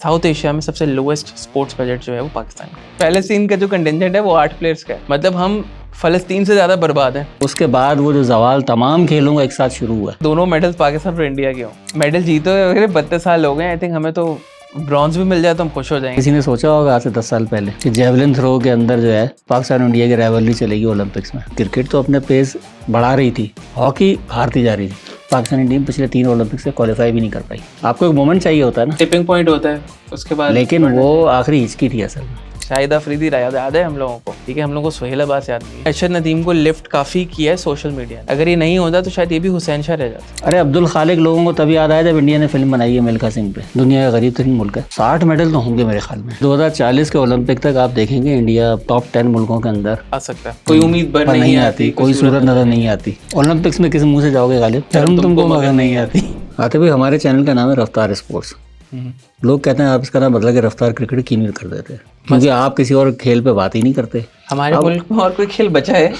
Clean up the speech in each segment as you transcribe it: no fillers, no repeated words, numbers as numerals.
South Asia में सबसे lowest sports budget जो है वो पाकिस्तान का। पैलेस्टीन का जो कंटिजेंट है वो 8 प्लेयर्स का है, मतलब हम फ़लस्तीन से ज़्यादा बर्बाद हैं। उसके बाद वो जो जवाल तमाम खेलों का एक साथ शुरू हुआ। दोनों मेडल्स पाकिस्तान और इंडिया के हों, मेडल जीते हुए 32 साल हो गए। आई थिंक हमें तो ब्रॉन्ज भी मिल जाए तो हम खुश हो जाएंगे। किसी ने सोचा होगा आज से 10 साल पहले कि जेवलिन थ्रो के अंदर जो है पाकिस्तान और इंडिया की राइवलरी चलेगी ओलंपिक्स में। क्रिकेट तो अपने पेस बढ़ा रही थी, हॉकी हारती जा रही थी। पाकिस्तानी टीम पिछले 3 ओलंपिक्स से क्वालिफाई भी नहीं कर पाई। आपको एक मोमेंट चाहिए होता है ना, टिपिंग पॉइंट होता है उसके बाद, लेकिन वो आखिरी हिचकी थी असल में। शाहिद अफरीदी याद है हम लोगों को, ठीक है, हम लोगों को सुहेल अब्बास याद नहीं है। अरशद नदीम को लिफ्ट काफ़ी किया है सोशल मीडिया ने। अगर ये नहीं होता तो शायद ये भी हुसैन शाह रह जाता। अरे अब्दुल खालिक लोगों को तभी याद आया जब इंडिया ने फिल्म बनाई है मिल्खा सिंह पे। दुनिया का गरीब तरीन मुल्क है, 60 मेडल तो होंगे मेरे ख्याल में। 2040 के ओलंपिक तक आप देखेंगे इंडिया टॉप 10 मुल्कों के अंदर आ सकता है। कोई उम्मीद भर नहीं आती, कोई सूरत नजर नहीं आती। ओलंपिक्स में किस मुंह से जाओगे गालिब? शर्म तुमको मगर नहीं आती। आते भाई, हमारे चैनल का नाम है रफ्तार स्पोर्ट्स। लोग कहते हैं आप इसका नाम बदला के रफ्तार क्रिकेट क्यों नहीं कर देते, क्योंकि आप किसी और खेल पे बात ही नहीं करते। हमारे मुल्क में और कोई खेल बचा है?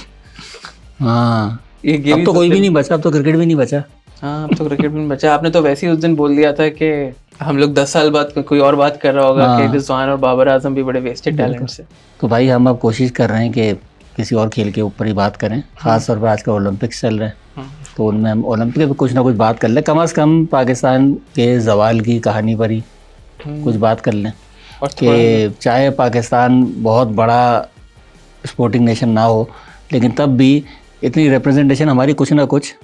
हाँ, ये अब तो कोई भी नहीं बचा, अब तो क्रिकेट भी नहीं बचा। हाँ, अब तो क्रिकेट भी नहीं बचा। आपने तो वैसे ही उस दिन बोल दिया था कि हम लोग 10 साल बाद कोई और बात कर रहा होगा कि रिजवान और बाबर आजम भी बड़े वेस्टेड टैलेंट्स हैं। तो भाई हम अब कोशिश कर रहे हैं कि किसी और खेल के ऊपर ही बात करें। खास तौर पर आजकल ओलंपिक्स चल रहे हैं तो उनमें हम ओलंपिक पे कुछ ना कुछ बात कर लें। कम से कम पाकिस्तान के जवाल की कहानी पर ही कुछ बात कर लें कि चाहे पाकिस्तान बहुत बड़ा स्पोर्टिंग नेशन ना हो, लेकिन तब भी इतनी रिप्रेजेंटेशन हमारी कुछ ना कुछ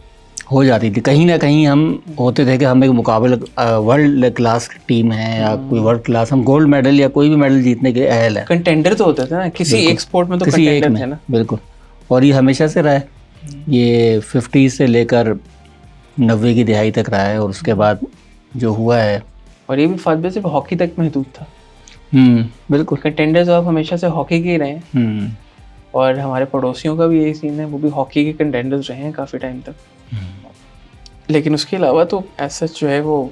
हो जाती थी। कहीं ना कहीं हम होते थे कि हम एक मुकाबले वर्ल्ड क्लास टीम है या कोई वर्ल्ड क्लास, हम गोल्ड मेडल या कोई भी मेडल जीतने के अहल है। कंटेंडर तो होते थे ना किसी एक स्पोर्ट में, तो किसी एक में, ना बिल्कुल। और ये हमेशा से रहा है, ये 50 से लेकर 90 की दिहाई तक रहा है। और उसके बाद जो हुआ है, और ये भी फातबे सिर्फ हॉकी तक महदूद था। बिल्कुल। कंटेंडर्स आप हमेशा से हॉकी के ही रहे हैं। और हमारे पड़ोसियों का भी यही सीन है, वो भी हॉकी के कंटेंडर्स रहे हैं काफ़ी टाइम तक। लेकिन उसके अलावा तो ऐसा जो है वो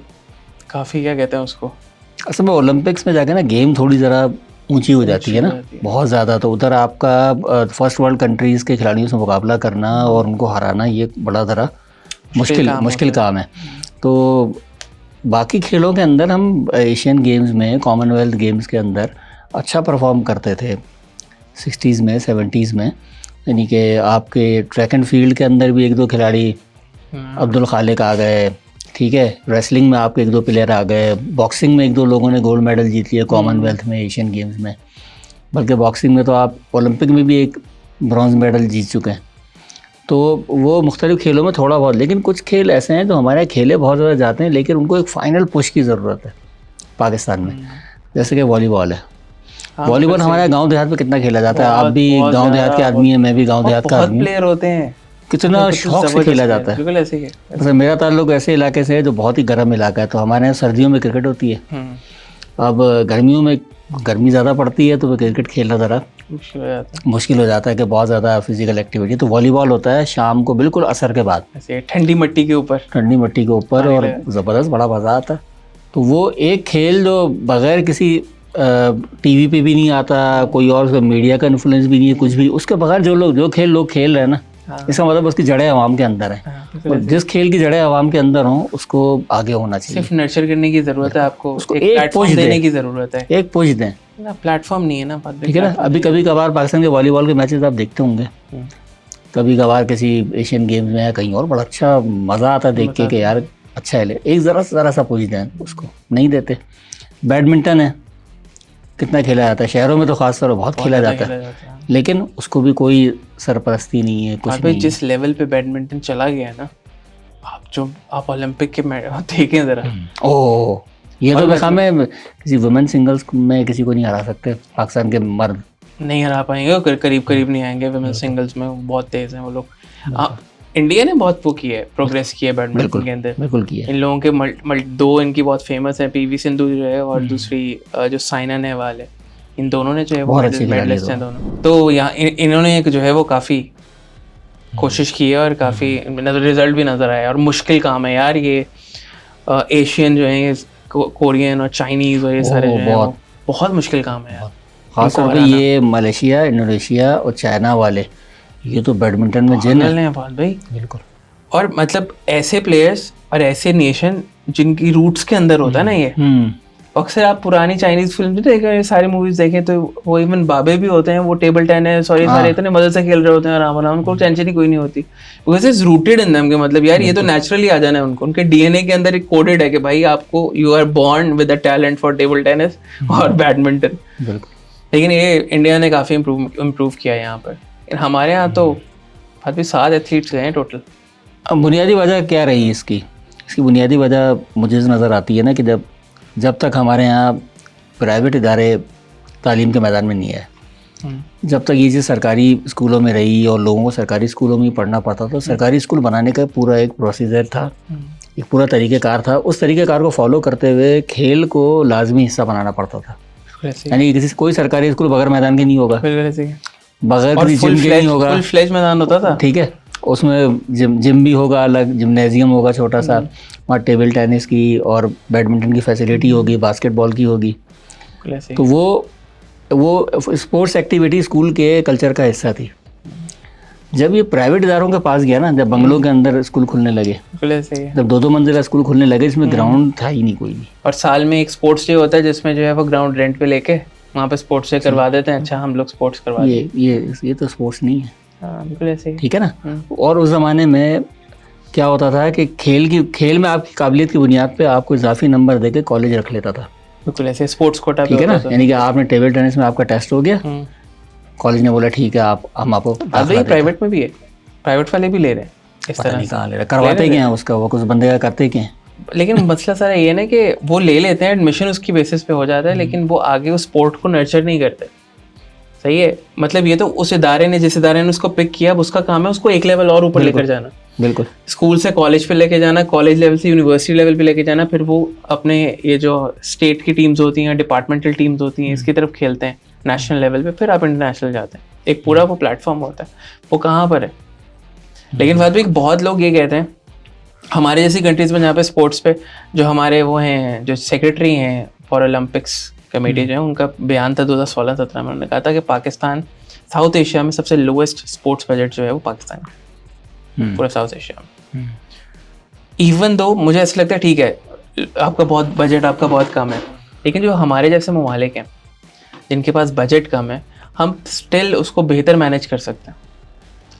काफ़ी, क्या कहते हैं उसको, असल में ओलंपिक्स में जाके ना गेम थोड़ी ज़रा ऊंची हो जाती है ना, बहुत ज़्यादा। तो उधर आपका फर्स्ट वर्ल्ड कंट्रीज़ के खिलाड़ियों से मुकाबला करना और उनको हराना, ये बड़ा ज़रा मुश्किल काम है। तो बाकी खेलों के अंदर हम एशियन गेम्स में, कॉमनवेल्थ गेम्स के अंदर अच्छा परफॉर्म करते थे 60s में 70s में। यानी कि आपके ट्रैक एंड फील्ड के अंदर भी 1-2 खिलाड़ी, अब्दुल खालिक आ गए, ठीक है। रेसलिंग में आपके 1-2 प्लेयर आ गए। बॉक्सिंग में 1-2 लोगों ने गोल्ड मेडल जीत लिया कॉमनवेल्थ में, एशियन गेम्स में। बल्कि बॉक्सिंग में तो आप ओलंपिक में भी एक ब्रॉन्ज मेडल जीत चुके हैं। तो वो मुख्तलिफ खेलों में थोड़ा बहुत, लेकिन कुछ खेल ऐसे हैं जो हमारे खेले बहुत ज़्यादा जाते हैं, लेकिन उनको एक फ़ाइनल पुश की ज़रूरत है पाकिस्तान में। जैसे कि वॉलीबॉल है। वॉलीबॉल हमारे गांव देहात में कितना खेला जाता है। आप भी गांव देहात के आदमी हैं, मैं भी गांव देहात का आदमी हूं। प्लेयर होते हैं, कितना शौक से खेला जाता है। बिल्कुल ऐसे ही है। जैसे मेरा ताल्लुक ऐसे इलाके से है जो बहुत ही गर्म इलाका है, तो हमारे यहाँ सर्दियों में क्रिकेट होती है। अब गर्मियों में गर्मी ज़्यादा पड़ती है तो क्रिकेट खेलना ज़रा मुश्किल हो जाता है कि बहुत ज़्यादा फिजिकल एक्टिविटी। तो वॉलीबॉल होता है शाम को बिल्कुल असर के बाद, ठंडी मिट्टी के ऊपर, और ज़बरदस्त बड़ा मज़ा आता है। तो वो एक खेल जो बग़ैर किसी टीवी पे भी नहीं आता, कोई और मीडिया का इन्फ्लुएंस भी नहीं है, कुछ भी, उसके बगैर जो खेल लोग खेल रहे हैं ना, इसका मतलब उसकी जड़ें आवाम के अंदर है। और जिस खेल की जड़ें आवाम के अंदर हों उसको आगे होना चाहिए। सिर्फ नर्चर करने की ज़रूरत है आपको, उसको एक प्लेटफॉर्म देने की ज़रूरत है। एक पुश दें, प्लेटफॉर्म नहीं है ना, ठीक है ना। अभी कभी कभार पाकिस्तान के वॉलीबॉल के मैचेस आप देखते होंगे, कभी कभार किसी एशियन गेम्स में या कहीं और, बड़ा अच्छा मज़ा आता है देख के कि यार अच्छा है। एक ज़रा सा पुश दें, उसको नहीं देते। बैडमिंटन है, कितना खेला जाता है शहरों में, तो खास तौर पर बहुत खेला जाता है, लेकिन उसको भी कोई सरपरस्ती नहीं है, कुछ नहीं। जिस लेवल पे बैडमिंटन चला गया है ना, आप ओलंपिक के देखें ज़रा। ओह, ये तो देखा मैं किसी वुमेन सिंगल्स में किसी को नहीं हरा सकते, पाकिस्तान के मर्द नहीं हरा पाएंगे, करीब नहीं आएंगे वुमेन सिंगल्स में, बहुत तेज़ हैं वो लोग। इंडिया ने बहुत वो किया है, प्रोग्रेस की है बैडमिंटन के अंदर, बिल्कुल किया। इन लोगों के दो इनकी बहुत फेमस है, पीवी सिंधु जो है और दूसरी जो साइना नेहवाल है। इन दोनों ने जो है वो मेडलिस्ट हैं दोनों। तो यहाँ इन्होंने एक जो है वो काफ़ी कोशिश की है और काफ़ी रिजल्ट भी नज़र आया। और मुश्किल काम है यार ये, एशियन जो है, कोरियन और चाइनीज़ और ये सारे जो है बहुत मुश्किल काम है यार। खासतौर पर ये मलेशिया, इंडोनेशिया और चाइना वाले, ये तो बैडमिंटन में जिन है भाई, बिल्कुल। और मतलब ऐसे प्लेयर्स और ऐसे नेशन जिनकी रूट्स के अंदर होता है ना ये, अक्सर आप पुरानी चाइनीज फिल्म देखें, सारी मूवीज देखें तो वो इवन बाबे भी होते हैं, वो टेबल टेनिस और ये सारे इतने मजे से खेल रहे होते हैं आराम आराम, उनको टेंशन ही कोई नहीं होती, because it's rooted in them, के मतलब यार ये तो नेचुरली आ जाना है उनको, उनके डीएनए के अंदर एक कोडेड है कि भाई आपको you are born with a talent for table tennis और बैडमिंटन। लेकिन ये इंडिया ने काफी इम्प्रूव किया है यहाँ पर। हमारे यहाँ तो अभी 7 एथलीट्स गए हैं टोटल। अब बुनियादी वजह क्या रही इसकी बुनियादी वजह मुझे नज़र आती है ना कि जब तक हमारे यहाँ प्राइवेट इदारे तालीम के मैदान में नहीं आए, जब तक ये चीज़ सरकारी स्कूलों में रही और लोगों को सरकारी स्कूलों में ही पढ़ना पड़ता, तो सरकारी स्कूल बनाने का पूरा एक प्रोसीजर था, एक पूरा तरीक़ेकार था। उस तरीक़ेकार को फॉलो करते हुए खेल को लाजमी हिस्सा बनाना पड़ता था। यानी किसी कोई सरकारी स्कूल बगैर मैदान के नहीं होगा, बगैर किसी जिम के नहीं होगा, फुल फ्लेज मैदान होता था। ठीक है, उसमें जिम भी होगा, अलग जिम्नेजियम होगा छोटा सा, वहाँ टेबल टेनिस की और बैडमिंटन की फैसिलिटी होगी, बास्केटबॉल की होगी। तो वो स्पोर्ट्स एक्टिविटी स्कूल के कल्चर का हिस्सा थी। जब ये प्राइवेट इदारों के पास गया ना, जब बंगलों के अंदर स्कूल खुलने लगे, जब 2-2 मंजिला स्कूल खुलने लगे, इसमें ग्राउंड था ही नहीं कोई भी, और साल में एक स्पोर्ट्स डे होता है जिसमें जो है वो ग्राउंड रेंट पे लेके वहाँ पे स्पोर्ट्स डे करवा देते हैं। अच्छा हम लोग स्पोर्ट्स करवा ये तो स्पोर्ट्स नहीं है। बिल्कुल ऐसे, ठीक है ना। और उस ज़माने में क्या होता था कि खेल में आपकी काबिलियत की बुनियाद पे आपको इजाफी नंबर देके कॉलेज रख लेता था। बिल्कुल ऐसे स्पोर्ट्स कोटा, ठीक है ना। यानी कि आपने टेबल टेनिस में आपका टेस्ट हो गया, कॉलेज ने बोला ठीक है हम आपको, प्राइवेट में भी है, प्राइवेट वाले भी ले रहे हैं इस तरह से, कहाँ ले रहे, करवाते क्या हैं उसका, वो कुछ बंदे का करते क्या हैं। लेकिन मसला सारा ये ना कि वो ले लेते हैं, एडमिशन उसकी बेसिस पे हो जाता है, लेकिन वो आगे उस स्पोर्ट को नर्चर नहीं करते। सही है, मतलब ये तो उस इदारे ने, जिस इदारे ने उसको पिक किया, उसका काम है उसको एक लेवल और ऊपर लेकर जाना। बिल्कुल, स्कूल से कॉलेज पे लेके जाना, कॉलेज लेवल से यूनिवर्सिटी लेवल पे लेके जाना, फिर वो अपने ये जो स्टेट की टीम्स होती हैं, डिपार्टमेंटल टीम्स होती हैं, इसकी तरफ खेलते हैं नेशनल लेवल पे, फिर आप इंटरनेशनल जाते हैं। एक पूरा वो प्लेटफॉर्म होता है, वो कहाँ पर है। लेकिन बाद में बहुत लोग ये कहते हैं हमारे जैसी कंट्रीज़ में जहाँ पे स्पोर्ट्स पे जो हमारे वो हैं, जो सेक्रेटरी हैं फॉर ओलंपिक्स कमेटी जो है, उनका बयान था 2016-17 में, उन्होंने कहा था कि पाकिस्तान साउथ एशिया में सबसे लोएस्ट स्पोर्ट्स बजट जो है वो पाकिस्तान का, पूरा साउथ एशिया में। इवन दो मुझे ऐसा लगता है ठीक है आपका बहुत बजट, आपका बहुत कम है, लेकिन जो हमारे जैसे ममालिक हैं जिनके पास बजट कम है, हम स्टिल उसको बेहतर मैनेज कर सकते हैं।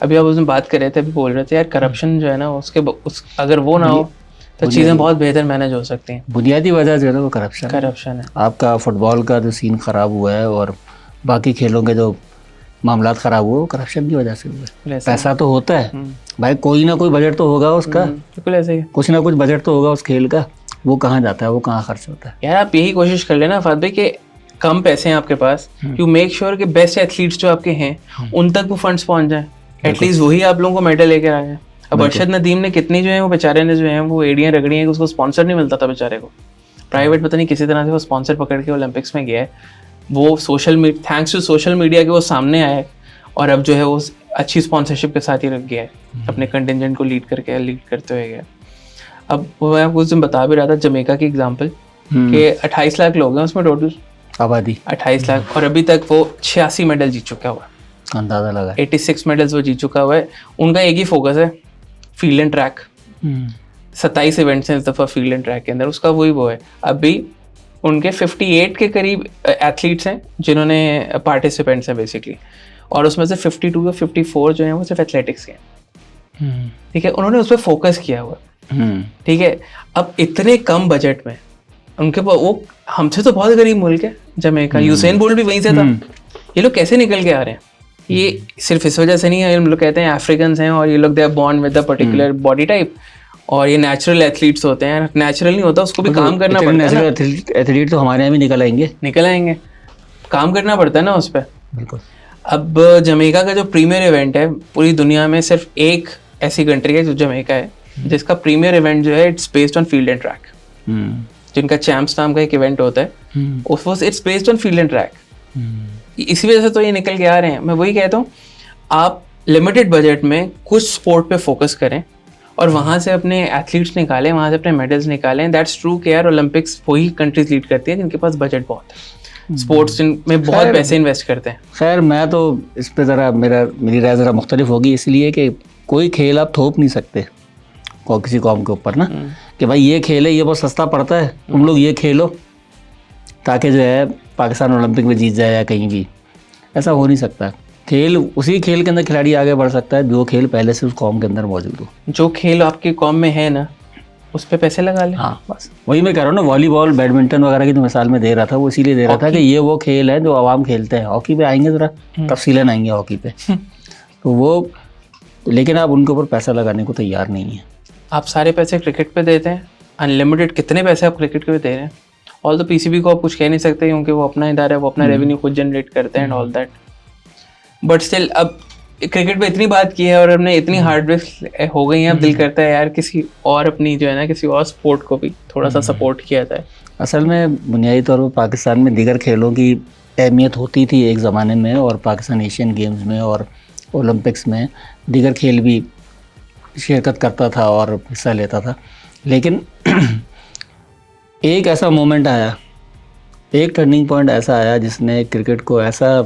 अभी आप उसमें बात कर रहे थे, अभी बोल रहे थे यार करप्शन जो है ना अगर वो ना हो तो चीज़ें बहुत बेहतर मैनेज हो सकती हैं। बुनियादी वजह जो है ना वो करप्शन है। आपका फुटबॉल का जो सीन ख़राब हुआ है और बाकी खेलों के जो मामलात ख़राब हुए वो करप्शन की वजह से हुए। पैसा तो होता है भाई, कोई ना कोई बजट तो होगा उसका, बिल्कुल ऐसे ही कुछ ना कुछ बजट तो होगा उस खेल का, वो कहाँ जाता है, वो कहाँ खर्च होता है। यार आप यही कोशिश कर लेना फाद भाई कि कम पैसे हैं आपके पास, यू मेक श्योर कि बेस्ट एथलीट्स जो आपके हैं उन तक वो फंड्स पहुँच जाए, एटलीस्ट वही आप लोगों को मेडल लेकर आए। अब अरशद नदीम ने कितनी जो है वो बेचारे ने जो है वो एडियाँ रगड़ी हैं कि उसको स्पॉन्सर नहीं मिलता था बेचारे को, प्राइवेट पता नहीं किसी तरह से वो स्पॉन्सर पकड़ के ओलंपिक्स में गया है। वो थैंक्स टू सोशल मीडिया के वो सामने आए और अब जो है वो अच्छी स्पॉन्सरशिप के साथ ही रख गया है, अपने कंटिजेंट को लीड करते हुए गया। अब वो मैं आपको उस दिन बता भी रहा था जमैका की एग्जाम्पल कि 28 लाख लोग हैं उसमें टोटल आबादी, 28 लाख, और अभी तक वो 86 मेडल जीत चुका हुआ है, अंदाजा लगा 86 मेडल्स वो जीत चुका हुआ है। उनका एक ही फोकस है, फील्ड एंड ट्रैक। 27 इवेंट्स हैं इस दफ़ा फील्ड एंड ट्रैक के अंदर, उसका वही वो है। अभी उनके 58 के करीब एथलीट्स हैं जिन्होंने पार्टिसिपेंट्स हैं बेसिकली, और उसमें से 52 या 54 जो हैं वो सिर्फ एथलेटिक्स के हैं। ठीक है, उन्होंने उस पर फोकस किया हुआ। ठीक है, अब इतने कम बजट में उनके पास, वो हमसे तो बहुत गरीब मुल्क है जमैका, यूसेन बोल्ट भी वहीं से था, ये लोग कैसे निकल के आ रहे हैं। ये सिर्फ इस वजह से नहीं है, हम लोग कहते हैं अफ्रीकन हैं और ये लोग they are born with a particular body type और ये नेचुरल एथलीट्स होते हैं। नेचुरल नहीं होता, उसको भी काम करना पड़ता है। नेचुरल एथलीट तो हमारे यहाँ भी निकल आएंगे, काम करना पड़ता है ना उस पर। बिल्कुल। अब जमैका का जो प्रीमियर इवेंट है, पूरी दुनिया में सिर्फ एक ऐसी कंट्री है जो जमैका है जिसका प्रीमियर इवेंट जो है it's based on field and track, जिनका चैम्प्स नाम का एक इवेंट होता है, it's based on field and track. इसी वजह से तो ये निकल के आ रहे हैं। मैं वही कहता हूँ, आप लिमिटेड बजट में कुछ स्पोर्ट पे फोकस करें और वहाँ से अपने एथलीट्स निकालें, वहाँ से अपने मेडल्स निकालें। दैट्स ट्रू कि यार ओलंपिक्स वही कंट्रीज लीड करती हैं जिनके पास बजट बहुत है, स्पोर्ट्स में बहुत पैसे इन्वेस्ट करते हैं। खैर मैं तो इस पर ज़रा मेरी राय ज़रा मुख्तलिफ होगी, इसलिए कि कोई खेल आप थोप नहीं सकते किसी कौम के ऊपर ना, कि भाई ये खेल है, ये बहुत सस्ता पड़ता है, तुम लोग ये खेलो, ताकि जो है पाकिस्तान ओलंपिक में जीत जाए या कहीं भी, ऐसा हो नहीं सकता। खेल, उसी खेल के अंदर खिलाड़ी आगे बढ़ सकता है जो खेल पहले से उस कौम के अंदर मौजूद हो। जो खेल आपकी कौम में है ना, उस पे पैसे लगा ले। हाँ बस वही मैं कह रहा हूँ ना, वॉलीबॉल बैडमिंटन वगैरह की तो मिसाल में दे रहा था, वो इसीलिए दे रहा था कि ये वो खेल है जो आवाम खेलते हैं। हॉकी पे आएंगे ज़रा तफसीलन आएंगे हॉकी पे तो वो, लेकिन आप उनके ऊपर पैसा लगाने को तैयार नहीं है। आप सारे पैसे क्रिकेट पे देते हैं, अनलिमिटेड कितने पैसे आप क्रिकेट पे दे रहे हैं। ऑल तो पीसीबी को आप कुछ कह नहीं सकते क्योंकि वो अपना इदारा है, वो अपना रेवेन्यू खुद जनरेट करते हैं and all that, but still अब क्रिकेट पे इतनी बात की है और हमने इतनी हार्ड वेव हो गई है, अब दिल करता है यार किसी और अपनी जो है ना किसी और स्पोर्ट को भी थोड़ा सा सपोर्ट किया जाए। असल में बुनियादी तौर पर पाकिस्तान में दीगर खेलों की अहमियत होती थी एक ज़माने में, और पाकिस्तान एशियन गेम्स में और ओलंपिक्स में दीगर खेल भी शिरकत करता था और हिस्सा लेता था, लेकिन एक ऐसा मोमेंट आया, एक टर्निंग पॉइंट ऐसा आया जिसने क्रिकेट को ऐसा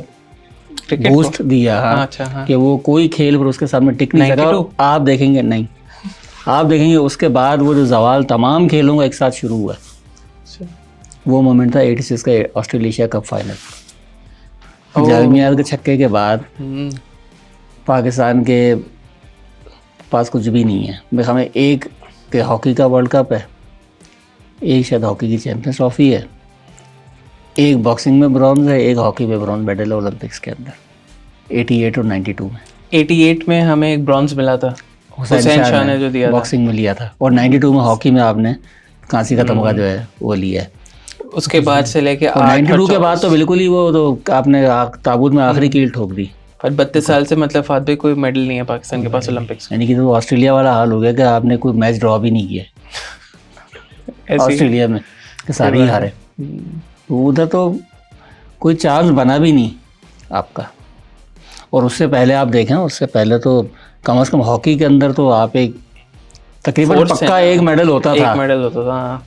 बूस्ट दिया। हाँ, अच्छा, हाँ। कि वो कोई खेल पर उसके सामने टिक नहीं सका। आप देखेंगे नहीं, आप देखेंगे उसके बाद वो जो जवाल तमाम खेलों का एक साथ शुरू हुआ, वो मोमेंट था 86 का ऑस्ट्रेलिया कप फाइनल। जामियात के छक्के के बाद पाकिस्तान के पास कुछ भी नहीं है। बस हमें एक के हॉकी का वर्ल्ड कप है, एक शायद हॉकी की चैंपियंस ट्रॉफी है, एक बॉक्सिंग में ब्रॉन्ज है, एक हॉकी में ब्रॉन्ज मेडल है ओलंपिक्स के अंदर 88 और 92 में। 88 में हमें एक ब्रॉन्ज मिला था, हुसैन शाह ने जो दिया बॉक्सिंग में लिया था, और 92 में हॉकी में आपने कांसी का तमगा जो है वो लिया है। उसके बाद से लेके 92 के बाद तो बिल्कुल ही वो तो आपने ताबूत में आखिरी कील ठोक दी। पर 32 साल से मतलब फात भाई कोई मेडल नहीं है पाकिस्तान के पास ओलंपिक्स। यानी कि तो ऑस्ट्रेलिया वाला हाल हो गया कि आपने कोई मैच ड्रॉ भी नहीं किया ऑस्ट्रेलिया में, सारे ही हारे। तो उधर तो कोई चांस बना भी नहीं आपका। और उससे पहले आप देखें, उससे पहले तो कम से कम हॉकी के अंदर तो आप एक तकरीबन पक्का एक मेडल होता था। एक मेडल होता था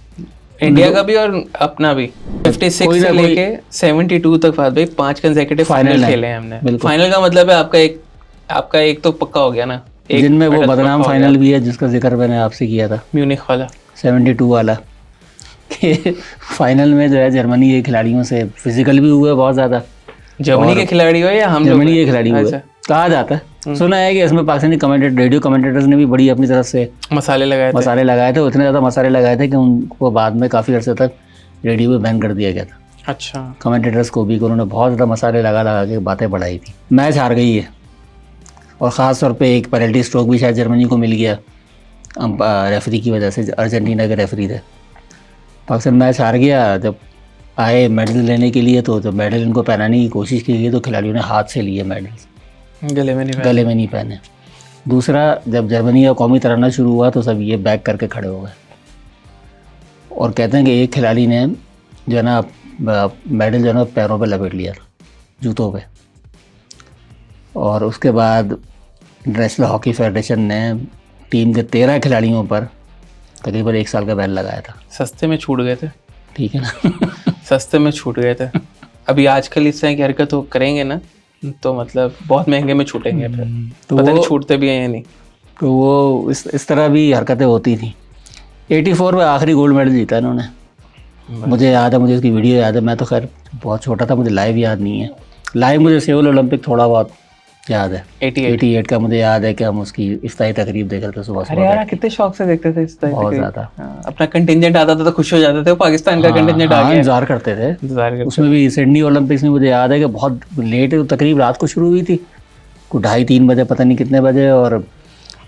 इंडिया का भी और अपना भी। 56 से लेके 72 तक फात भाई 5 कंसेक्यूटिव फाइनल खेले हैं हमने। फाइनल का मतलब है आपका एक तो पक्का हो गया ना, जिनमें वो बदनाम फाइनल भी है जिसका जिक्र मैंने आपसे किया था, म्यूनिख वाला 72 वाला, कि फाइनल में जो है जर्मनी के खिलाड़ियों से फिजिकल भी हुए बहुत ज़्यादा। जर्मनी के खिलाड़ी हुए या हम जर्मनी के खिलाड़ी हुए कहा जाता है। सुना है कि इसमें पाकिस्तानी रेडियो कमेंटेटर्स ने भी बड़ी अपनी तरफ से मसाले लगाए थे। इतने ज़्यादा मसाले लगाए थे कि उनको बाद में काफ़ी अर्से तक रेडियो में बैन कर दिया गया था। अच्छा, कमेंटेटर्स को भी उन्होंने बहुत ज़्यादा मसाले लगा के बातें बढ़ाई थी। मैच हार गई है, और ख़ास तौर पर एक पेनल्टी स्ट्रोक भी शायद जर्मनी को मिल गया रेफरी की वजह से। अर्जेंटीना के रेफरी थे। पाकिस्तान मैच हार गया। जब आए मेडल लेने के लिए तो जब मेडल इनको पहनाने की कोशिश की गई तो खिलाड़ियों ने हाथ से लिए मेडल, गले में नहीं पहने। दूसरा, जब जर्मनी का कौमी तराना शुरू हुआ तो सब ये बैक करके खड़े हो गए, और कहते हैं कि एक खिलाड़ी ने जो है ना मेडल जो है ना पैरों पे लपेट लिया था, जूतों पे। और उसके बाद इंटरनेशनल हॉकी फेडरेशन ने टीम के 13 खिलाड़ियों पर तकरीबन 1 साल का बैन लगाया था। सस्ते में छूट गए थे, ठीक है ना सस्ते में छूट गए थे। अभी आजकल इस तरह की हरकत हो करेंगे ना तो मतलब बहुत महंगे में छूटेंगे फिर, तो पता नहीं छूटते भी हैं या नहीं। तो वो इस तरह भी हरकतें होती थी। 84 में आखिरी गोल्ड मेडल जीता इन्होंने, मुझे याद है, मुझे उसकी वीडियो याद है। मैं तो खैर बहुत छोटा था, मुझे लाइव याद नहीं है। लाइव मुझे सियोल ओलंपिक थोड़ा बहुत याद है। 88 का मुझे याद है कि हम उसकी इफ्तारी तकरीब देख रहे थे सुबह सुबह। अरे यार कितने शौक से देखते थे इफ्तारी बहुत ज़्यादा। अपना कंटिंजेंट आता था तो खुश हो जाते थे, पाकिस्तान का कंटिंजेंट आ गया, इंतजार करते थे। उसमें भी सिडनी ओलंपिक्स में मुझे याद है कि बहुत लेट तकरीब रात को शुरू हुई थी, कुछ 2:30-3 बजे पता नहीं कितने बजे, और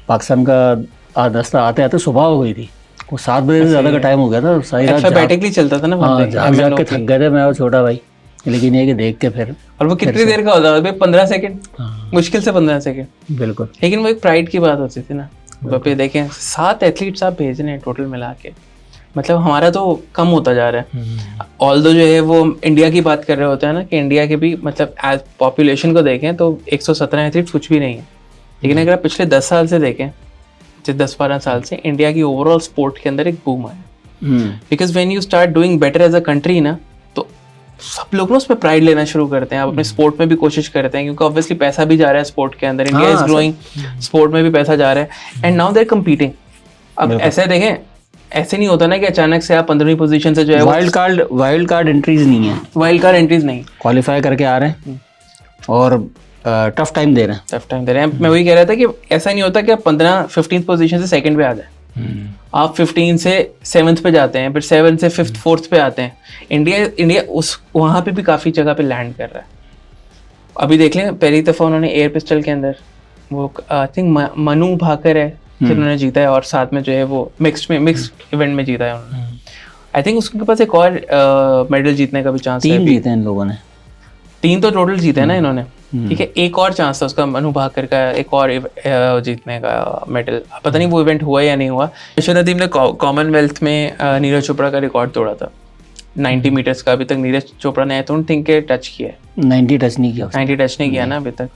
पाकिस्तान का दस्ता आते आते सुबह हो गई थी। वो 7 बजे से ज़्यादा का टाइम हो गया था। सारी रात अल्फाबेटिकली चलता था ना, जाग के थक गए थे मैं और छोटा भाई, लेकिन ये कि देख के फिर। और वो कितनी देर का होता था? 15 सेकंड, मुश्किल से 15 सेकंड। बिल्कुल। लेकिन वो एक प्राइड की बात होती थी ना। पे देखें 7 एथलीट्स आप भेज रहे हैं टोटल मिला के, मतलब हमारा तो कम होता जा रहा है। ऑल्दो जो है वो इंडिया की बात कर रहे होते हैं ना कि इंडिया के भी मतलब एज पॉपुलेशन को देखें तो 117 एथलीट्स कुछ भी नहीं है। लेकिन अगर आप पिछले 10 साल से देखें, 10-12 साल से इंडिया की ओवरऑल स्पोर्ट के अंदर एक बूम आया। Because when you start doing better as a country ना, तो सब लोग ना उसमें प्राइड लेना शुरू करते हैं। आप अपने स्पोर्ट में भी कोशिश करते हैं क्योंकि ऑब्वियसली पैसा भी जा रहा है स्पोर्ट के अंदर। इंडिया इज ग्रोइंग, स्पोर्ट में भी पैसा जा रहा है, and now they are competing. अब ऐसे देखें ऐसे नहीं होता ना कि अचानक से आप 15वीं पोजीशन से जो है वाइल्ड कार्ड एंट्रीज नहीं है, वाइल्ड कार्ड एंट्रीज नहीं, क्वालिफाई करके आ रहे हैं और टफ टाइम दे रहे हैं। मैं वही कह रहा था कि ऐसा नहीं होता कि आप 15-15 पोजीशन से सेकंड पे आ जाए, आप 15 से 7th पे जाते हैं, फिर 7 से 5th 4th पे आते हैं। इंडिया उस वहाँ पे भी काफ़ी जगह पे लैंड कर रहा है। अभी देख लें, पहली दफ़ा उन्होंने एयर पिस्टल के अंदर वो आई थिंक मनु भाकर है जिन्होंने जीता है, और साथ में जो है वो मिक्स इवेंट में जीता है उन्होंने। आई थिंक उसके पास एक और मेडल जीतने का भी चांस है। 3 जीते हैं इन लोगों ने, 3 तो टोटल जीते हैं ना इन्होंने, ठीक है। एक और चांस था उसका, मनु भाकर का एक और जीतने का मेडल, पता नहीं वो इवेंट हुआ या नहीं हुआ। अर्शद नदीम ने कॉमनवेल्थ में नीरज चोपड़ा का रिकॉर्ड तोड़ा था 90 मीटर्स का। अभी तक नीरज चोपड़ा ने आई डोंट थिंक के टच किया है, 90 टच नहीं किया ना अभी तक।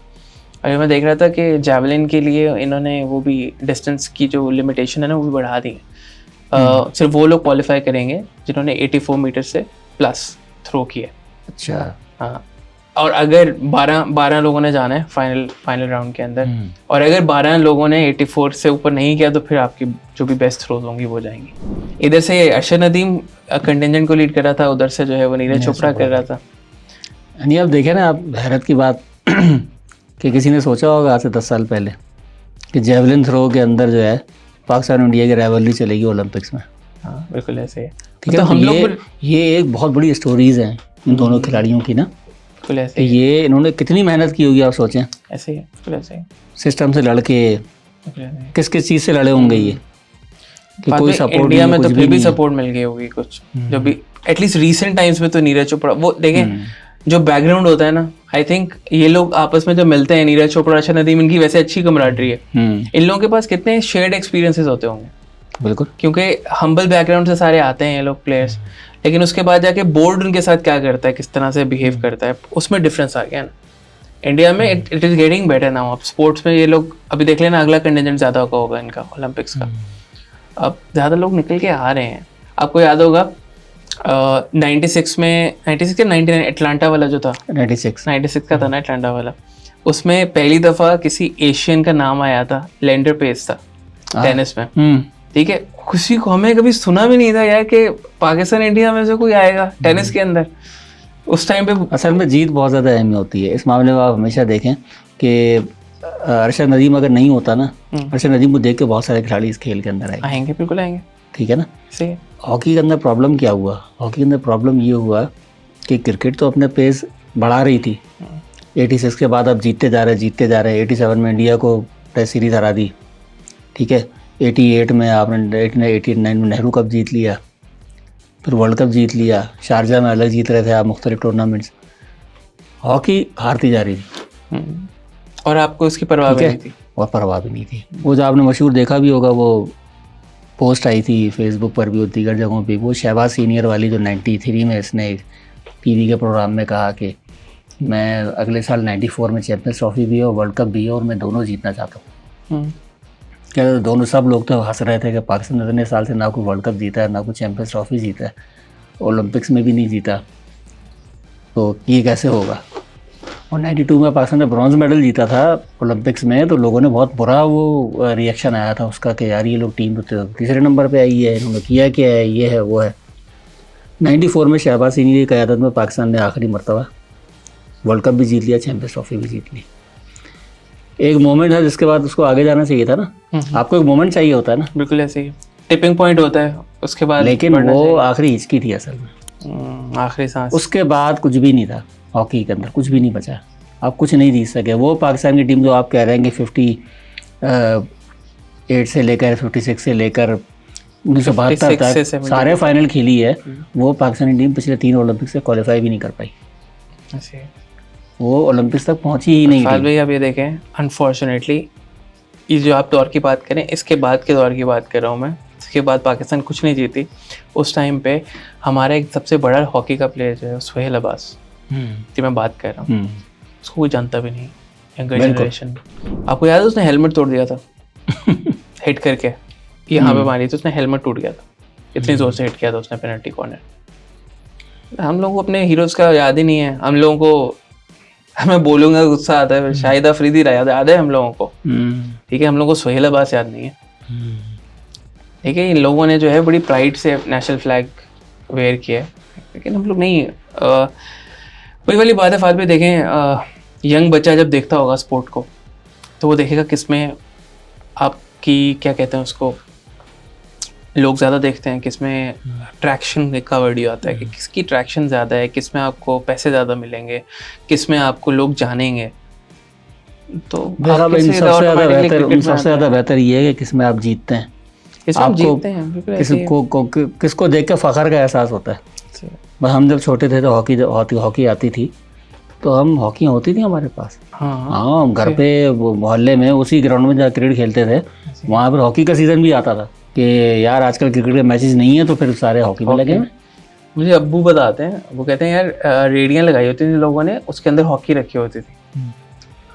अभी मैं देख रहा था कि जैवलिन के लिए इन्होंने वो भी डिस्टेंस की जो लिमिटेशन है ना वो भी बढ़ा दी है। सिर्फ वो लोग क्वालिफाई करेंगे जिन्होंने 84 मीटर से प्लस थ्रो किया। अच्छा, हाँ, और अगर 12 लोगों ने जाना है फाइनल राउंड के अंदर, और अगर 12 लोगों ने 84 से ऊपर नहीं किया तो फिर आपकी जो भी बेस्ट थ्रोज होंगी वो जाएंगी। इधर से अर्शद नदीम कंटिजेंट को लीड कर रहा था, उधर से जो है वो नीरज चोपड़ा कर रहा था। यानी अब देखें ना आप, हैरत की बात कि किसी ने सोचा होगा आज से 10 साल पहले कि जेवलिन थ्रो के अंदर जो है पाकिस्तान और इंडिया की राइवलरी चलेगी ओलंपिक्स में। हाँ बिल्कुल ऐसे है। ठीक है, तो हम लोग ये एक बहुत बड़ी स्टोरीज हैं इन दोनों खिलाड़ियों की ना। ऐसे ये इन्होंने कितनी मेहनत की होगी आप सोचें। ऐसे ही है, ऐसे ही सिस्टम से लड़के किस चीज़ से लड़े होंगे ये, कि कोई सपोर्ट इंडिया में तो फिर भी सपोर्ट मिल गई होगी कुछ, जो भी एटलीस्ट रीसेंट टाइम्स में तो नीरज चोपड़ा वो देखें जो बैकग्राउंड होता है ना, आई थिंक ये लोग आपस में जो मिलते हैं, नीरज चोपड़ा अर्शद नदीम, इनकी वैसे अच्छी कमराडरी है। इन लोगों के पास कितने शेयर्ड एक्सपीरियंसेस होते होंगे। बिल्कुल, क्योंकि हम्बल बैकग्राउंड से सारे आते हैं ये लोग प्लेयर्स, लेकिन उसके बाद जाके बोर्ड उनके साथ क्या करता है, किस तरह से बिहेव करता है, उसमें डिफरेंस आ गया ना। इंडिया में it is getting better now. अब स्पोर्ट्स में ये लोग अभी देख लेना, अगला कंटिजेंट ज़्यादा होगा इनका ओलंपिक्स का। अब ज़्यादा लोग निकल के आ रहे हैं। आपको याद होगा 96 या 99 अटलांटा वाला जो था, 96 का था ना अटलांटा वाला, उसमें पहली दफ़ा किसी एशियन का नाम आया था, लेंडर पेस था टेनिस में। ठीक है, किसी को हमें कभी सुना भी नहीं था यार कि पाकिस्तान इंडिया में से कोई आएगा टेनिस के अंदर उस टाइम पे। असल में जीत बहुत ज़्यादा अहम होती है इस मामले में। आप हमेशा देखें कि अर्शद नदीम अगर नहीं होता ना, अर्शद नदीम को देख के बहुत सारे खिलाड़ी इस खेल के अंदर आएंगे। बिल्कुल आएंगे, ठीक है ना। सही है। हॉकी के अंदर प्रॉब्लम क्या हुआ? हॉकी के अंदर प्रॉब्लम ये हुआ कि क्रिकेट तो अपने पेस बढ़ा रही थी, 86 के बाद अब जीतते जा रहे हैं। 87 में इंडिया को टेस्ट सीरीज हरा दी, ठीक है। 88 में आपने 89 में नेहरू कप जीत लिया, फिर वर्ल्ड कप जीत लिया, शारजा में अलग जीत रहे थे आप मुख्तलिफ टूर्नामेंट्स। हॉकी हारती जा रही थी और आपको उसकी परवाह भी नहीं थी। और परवाह भी नहीं थी। वो जो आपने मशहूर देखा भी होगा, वो पोस्ट आई थी फेसबुक पर भी और दीगर जगहों पे, वो शहबाज सीनियर वाली जो 93 में इसने टीवी के प्रोग्राम में कहा कि मैं अगले साल 94 में चैम्पियंस ट्रॉफी भी है और वर्ल्ड कप भी है और मैं दोनों जीतना चाहता हूँ। क्या दोनों? सब लोग तो हंस रहे थे कि पाकिस्तान इतने साल से ना कोई वर्ल्ड कप जीता है, ना कोई चैम्पियंस ट्रॉफी जीता है, ओलंपिक्स में भी नहीं जीता, तो ये कैसे होगा। और 92 में पाकिस्तान ने ब्रॉन्ज मेडल जीता था ओलंपिक्स में, तो लोगों ने बहुत बुरा वो रिएक्शन आया था उसका कि यार ये लोग टीम तो तीसरे नंबर पे आई है, इन्होंने किया क्या है, ये है वो है। 94 में शहबाज सीनी की क़यादत में पाकिस्तान ने आखिरी मरतबा वर्ल्ड कप भी जीत लिया, चैम्पियंस ट्रॉफी भी जीत ली। एक मोमेंट है जिसके बाद उसको आगे जाना चाहिए था ना। आपको एक मोमेंट चाहिए होता है ना। बिल्कुल ऐसे ही, टिपिंग पॉइंट होता है उसके बाद। लेकिन वो आखिरी हिचकी थी असल में, आखिरी सांस। उसके बाद कुछ भी नहीं था हॉकी के अंदर, कुछ भी नहीं बचा। आप कुछ नहीं जीत सके। वो पाकिस्तान की टीम जो आप कह रहे हैं कि 58 से लेकर 56 से लेकर 1972 तक सारे फाइनल खेली है, वो पाकिस्तानी टीम पिछले 3 ओलंपिक से क्वालिफाई भी नहीं कर पाई। वो ओलंपिक्स तक पहुंची ही नहीं। भाई आप ये देखें, अनफॉर्चुनेटली ये जो आप दौर की बात करें, इसके बाद के दौर की बात कर रहा हूँ मैं, इसके बाद पाकिस्तान कुछ नहीं जीती। उस टाइम पे हमारा एक सबसे बड़ा हॉकी का प्लेयर जो है सुहेल अब्बास की मैं बात कर रहा हूँ, उसको कोई जानता भी नहीं, यंगर जनरेशन। आपको याद है उसने हेलमेट तोड़ दिया था हिट करके, यहाँ पे मारी थी उसने, हेलमेट टूट गया था, इतनी जोर से हिट किया था उसने पेनल्टी कॉर्नर। हम लोगों को अपने हीरोज का याद ही नहीं है। हम लोगों को, मैं बोलूँगा गुस्सा आता है, शाहिद अफरीदी याद है हम लोगों को, ठीक है, हम लोगों को सुहेल अब्बास याद नहीं है। देखिए इन लोगों ने जो है बड़ी प्राइड से नेशनल फ्लैग वेयर किया है, लेकिन हम लोग नहीं। वही वाली बात है फाद पे, देखें यंग बच्चा जब देखता होगा स्पोर्ट को तो वो देखेगा किसमें आपकी क्या कहते हैं उसको, लोग ज़्यादा देखते हैं किसमें ट्रैक्शन का वीडियो आता है कि किसकी ट्रैक्शन ज़्यादा है, किसमें आपको पैसे ज़्यादा मिलेंगे, किसमें आपको लोग जानेंगे। तो सबसे ज़्यादा बेहतर ये है कि किसमें आप जीतते हैं, किसको देख के फ़ख्र का एहसास होता है। बस हम जब छोटे थे तो हॉकी आती थी, तो हम हॉकी होती थी हमारे पास। हाँ, घर पे मोहल्ले में उसी ग्राउंड में जहाँ क्रिकेट खेलते थे वहाँ पर हॉकी का सीज़न भी आता था कि यार आजकल क्रिकेट के मैचेस नहीं है, तो फिर सारे हॉकी में लगे हैं। मुझे अब्बू बताते हैं, वो कहते हैं यार रेडियाँ लगाई होती थी लोगों ने, उसके अंदर हॉकी रखी होती थी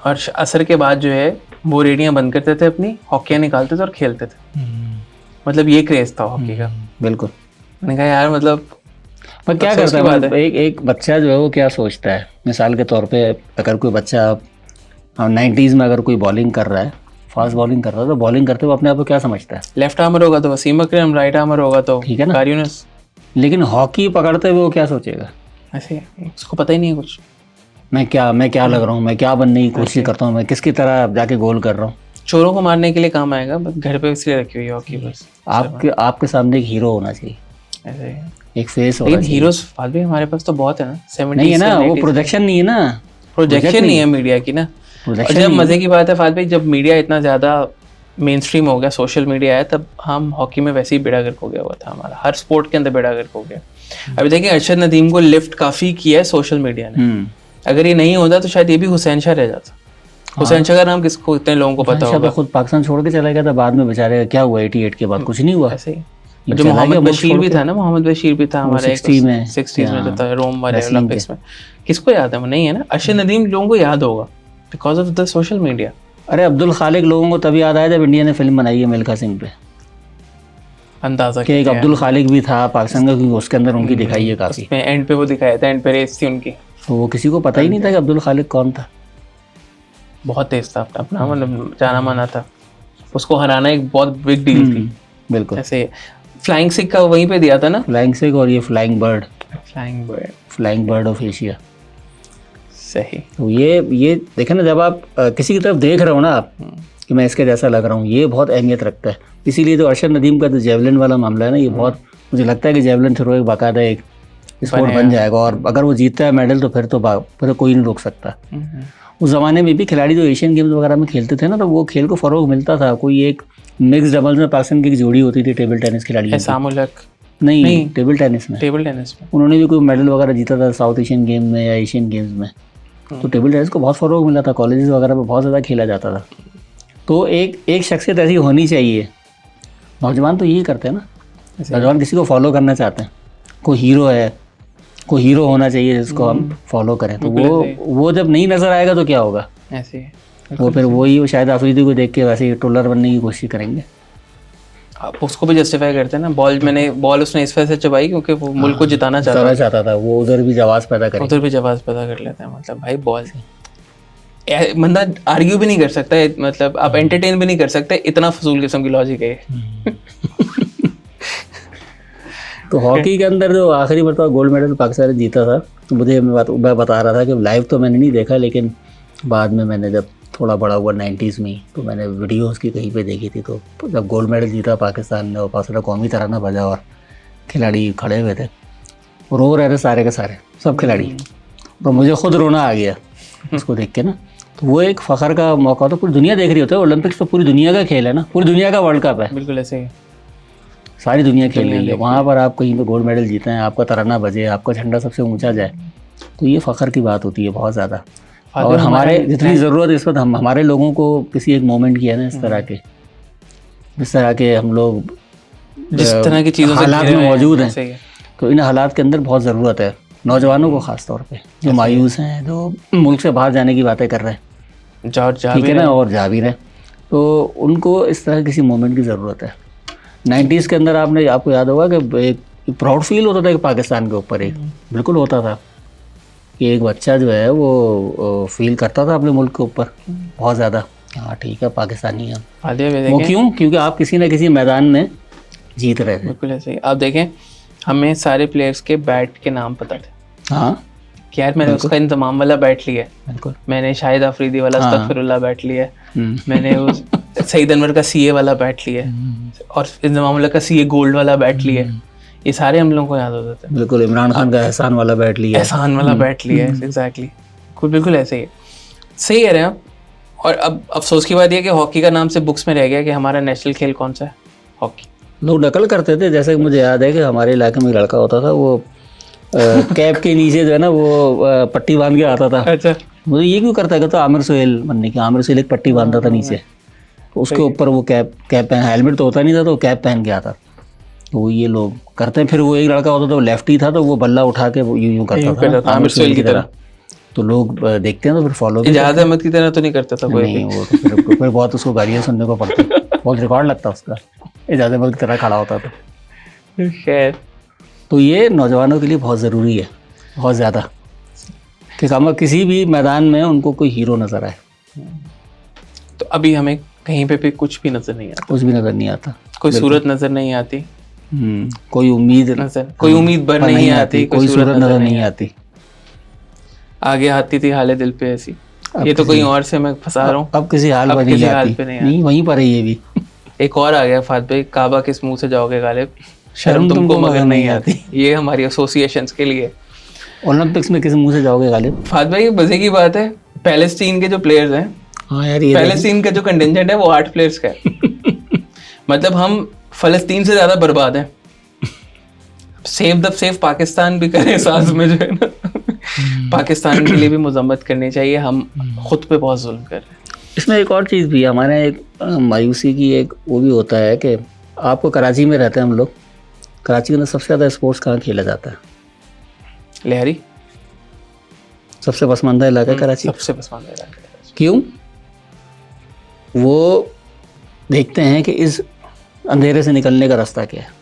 और असर के बाद जो है वो रेडियाँ बंद करते थे, अपनी हॉकियाँ निकालते थे और खेलते थे। मतलब ये क्रेज था हॉकी का। बिल्कुल। मैंने कहा यार मतलब पर क्या करता है एक बच्चा जो है वो क्या सोचता है, मिसाल के तौर पे अगर कोई बच्चा 90s में अगर कोई बॉलिंग कर रहा है, फास्ट बॉलिंग कर रहा है, तो बॉलिंग करते हुए अपने आप को क्या समझता है? लेफ्ट आर्मर होगा तो वसीम अकरम, राइट आर्मर होगा तो ठीक है ना, कारियूनस। लेकिन हॉकी पकड़ते हुए वो क्या सोचेगा? ऐसे उसको पता ही नहीं है कुछ, मैं क्या लग रहा हूँ, मैं क्या बनने की कोशिश करता हूँ, मैं किसकी तरह जाके गोल कर रहा हूँ। चोरों को मारने के लिए काम आएगा, बस घर पे इसलिए रखी हुई है हॉकी। बस आपके सामने एक हीरो होना चाहिए, ऐसे एक फेस होना चाहिए। हीरोज फाद भी हमारे पास तो बहुत है ना, 70s नहीं है ना, वो प्रोजेक्शन नहीं है ना, प्रोजेक्शन नहीं है मीडिया की ना। और जब मजे की बात है फाद भाई, जब मीडिया इतना ज़्यादा मेन स्ट्रीम हो गया, सोशल मीडिया है, तब हम हॉकी में वैसे ही बेड़ा गर्क हो गया हुआ था हमारा, हर स्पोर्ट के अंदर बेड़ा गर्क हो गया। अभी देखिए अरशद नदीम को लिफ्ट काफ़ी किया है सोशल मीडिया ने, अगर ये नहीं होता तो शायद ये भी हुसैन शाह रह जाता। हुसैन शाह का नाम किसको, इतने लोगों को पता होगा। खुद पाकिस्तान छोड़ के चला गया था, बाद में बेचारे क्या हुआ 88 के बाद कुछ नहीं हुआ। ऐसे ही जो मोहम्मद बशीर भी था ना, मोहम्मद बशीर भी था हमारे 60s में जो था रोम वाले ओलंपिक्स में, किसको याद है? वो नहीं है ना। अरशद नदीम लोगों को याद होगा because of the social media. अरे अब्दुल खालिक लोगों को तभी याद आया जब इंडिया ने फिल्म बनाई है मिल्खा सिंह पे, अंदाजा कि एक अब्दुल खालिक भी था पाकिस्तान का, क्योंकि उसके अंदर उनकी दिखाई है काफी, एंड पे वो दिखाया था, एंड पे रेस थी उनकी, तो वो किसी को पता ही नहीं था कि अब्दुल खालिक कौन था। बहुत तेज था अपना, मतलब जाना माना था, उसको हराना एक बहुत बिग डील थी। बिल्कुल। ऐसे फ्लाइंग सिख का वहीं पे दिया था ना, फ्लाइंग सिख, और ये फ्लाइंग बर्ड ऑफ एशिया। सही। तो ये देखें ना, जब आप किसी की तरफ देख रहे हो ना आप कि मैं इसके जैसा लग रहा हूँ, ये बहुत अहमियत रखता है। इसीलिए जो अरशद नदीम का जो जेवलिन वाला मामला है ना, ये बहुत मुझे लगता है कि जेवलिन थ्रो एक बाकायदा एक स्पोर्ट बन जाएगा, और अगर वो जीतता है मेडल तो फिर तो कोई नहीं रोक सकता। उस ज़माने में भी खिलाड़ी जो एशियन गेम्स वगैरह में खेलते थे ना, तो वो खेल को फ़रोग मिलता था। कोई एक मिक्स डबल्स में पाकिस्तान की एक जोड़ी होती थी टेबल टेनिस खिलाड़ी, नहीं टेबल टेनिस में उन्होंने भी कोई मेडल वगैरह जीता था साउथ एशियन गेम में या एशियन गेम्स में। तो टेबल टेनिस को बहुत फ़रोग मिला था, कॉलेजेस वगैरह में बहुत ज़्यादा खेला जाता था। तो एक शख्सियत ऐसी होनी चाहिए। नौजवान तो यही करते हैं ना, नौजवान किसी को फॉलो करना चाहते हैं, कोई हीरो है, कोई हीरो होना चाहिए जिसको हम फॉलो करें। तो वो जब नहीं नज़र आएगा तो क्या होगा, ऐसे वो फिर वो शायद अफरीदी को देख के वैसे ही ट्रोलर बनने की कोशिश करेंगे। आप उसको भी जस्टिफाई करते हैं ना, बॉल उसने इस वजह से चबाई क्योंकि वो मुल्क को जिताना चाहता था, वो उधर भी जवाब पैदा कर लेते हैं। मतलब भाई बॉल बंदा आर्ग्यू भी नहीं कर सकता है, मतलब आप एंटरटेन भी नहीं कर सकते, इतना फजूल किस्म की लॉजिक है। तो हॉकी के अंदर जो आखिरी मरतबा गोल्ड मेडल पाकिस्तान ने जीता था, तो मैं बता रहा था कि लाइव तो मैंने नहीं देखा, लेकिन बाद में मैंने जब थोड़ा बड़ा हुआ 90s में, तो मैंने वीडियोस की कहीं पे देखी थी। तो जब गोल्ड मेडल जीता पाकिस्तान ने और पाकिस्तान कौमी तराना बजा और खिलाड़ी खड़े हुए थे, रो रहे थे सारे के सारे, सब खिलाड़ी, तो मुझे खुद रोना आ गया उसको देख के ना। तो वो एक फ़ख्र का मौका तो पूरी दुनिया देख रही होती है। ओलंपिक्स तो पूरी दुनिया का खेल है ना, पूरी दुनिया का वर्ल्ड कप है, बिल्कुल ऐसे ही सारी दुनिया खेल रही है। वहाँ पर आप कहीं पे गोल्ड मेडल जीते हैं, आपका तराना बजे, आपका झंडा सबसे ऊंचा जाए, तो ये फ़ख्र की बात होती है बहुत ज़्यादा। और हमारे जितनी ज़रूरत है इस वक्त हमारे लोगों को किसी एक मोमेंट की है ना, इस तरह के हम लोग जिस तरह की चीज़ों हालात में मौजूद हैं, तो इन हालात के अंदर बहुत ज़रूरत है नौजवानों को, ख़ास तौर पे जो मायूस हैं, जो मुल्क से बाहर जाने की बातें कर रहे हैं, ठीक है ना, और जा भी रहे, तो उनको इस तरह किसी मोमेंट की ज़रूरत है। 90s के अंदर आपको याद होगा कि एक प्राउड फील होता था कि पाकिस्तान के ऊपर, एक बिल्कुल होता था कि एक बच्चा जो है वो फील करता था अपने मुल्क के ऊपर बहुत ज़्यादा, हाँ ठीक है पाकिस्तानी है। वो क्यों? क्योंकि आप किसी न किसी मैदान में जीत रहे थे। बिल्कुल ऐसे ही। आप देखें, हमें सारे प्लेयर्स के बैट के नाम पता थे। हाँ कि यार मैंने उसका इंतमाम वाला बैट लिया है, बिल्कुल। मैंने शाहिद अफरीदी वाला हाँ। अस्तगफिरुल्लाह बैट लिया है, मैंने उस सईद अनवर का सीए वाला बैट लिया है, और इंतमाम वाला का सीए गोल्ड वाला बैट लिया है। ये सारे हम लोगों को याद होते थे। बिल्कुल। इमरान खान का एहसान वाला बैट लिया है, एहसान वाला बैट लिया है, एग्जैक्टली। बिल्कुल ऐसे ही है। सही कह रहे हैं आप। और अब अफसोस की बात यह है कि हॉकी का नाम से बुक्स में रह गया कि हमारा नेशनल खेल कौन सा है, हॉकी। लोग नकल करते थे। जैसे कि मुझे याद है कि हमारे इलाके में एक लड़का होता था, वो कैप के नीचे जो है ना वो पट्टी बांध के आता था। अच्छा। मुझे ये क्यों करता है, तो आमिर सुहेल बनने की। आमिर सुहेल एक पट्टी बांधता था नीचे, तो उसके ऊपर वो कैप पहन, हेलमेट तो होता नहीं था, तो कैप पहन के आता। तो ये लोग करते हैं। फिर वो एक लड़का होता था, वो लेफ्टी था, तो वो बल्ला उठा के वो यूं करता था आमिर सुहेल की तरह। तो लोग देखते हैं तो फिर फॉलो। इजाज़ अहमद की तरह तो नहीं करता था कोई? नहीं, वो तो फिर बहुत उसको गालियाँ सुनने को पड़ता, बहुत रिकॉर्ड लगता उसका। इजाज़ अहमद की तरह खड़ा होता था। खैर, तो ये नौजवानों के लिए बहुत ज़रूरी है, बहुत ज़्यादा, कि हम किसी भी मैदान में उनको कोई हीरो नज़र आए। तो अभी हमें कहीं पे भी कुछ भी नज़र नहीं आता, कुछ भी नज़र नहीं आता, कोई सूरत नज़र नहीं आती, कोई उम्मीद कोई उम्मीद भर नहीं आती, कोई सूरत नज़र नहीं आती। आगे आती थी हाले दिल पे ऐसी। ये तो कहीं और से मैं फंसा रहा हूँ। अब किसी हाल पर नहीं आती, नहीं वहीं पर है ये भी। एक और आ गया फात भाई, काबा किस मुंह से जाओगे गालिब, शर्म तुमको मगर नहीं आती। ये हमारी एसोसिएशंस के लिए। ओलंपिक्स में किस मुंह से जाओगे गालिब? फात भाई, मजे की बात है, पैलेस्टीन के जो प्लेयर्स हैं, हाँ यार, ये पैलेस्टीन का जो कंटिजेंट है वो 8 प्लेयर्स का है। मतलब हम फलस्तीन से ज्यादा बर्बाद हैं। सेव पाकिस्तान भी करें साथ में, जो है ना, पाकिस्तान के लिए भी मजम्मत करनी चाहिए। हम खुद पे बहुत जुल्म कर रहे हैं। इसमें एक और चीज़ भी है, हमारे एक मायूसी की एक वो भी होता है कि आपको कराची में रहते हैं हम लोग, कराची में सबसे ज़्यादा स्पोर्ट्स कहाँ खेला जाता है? लहरी सबसे पसंदीदा इलाका कराची, सबसे पसंदीदा इलाका। क्यों? वो देखते हैं कि इस अंधेरे से निकलने का रास्ता क्या है।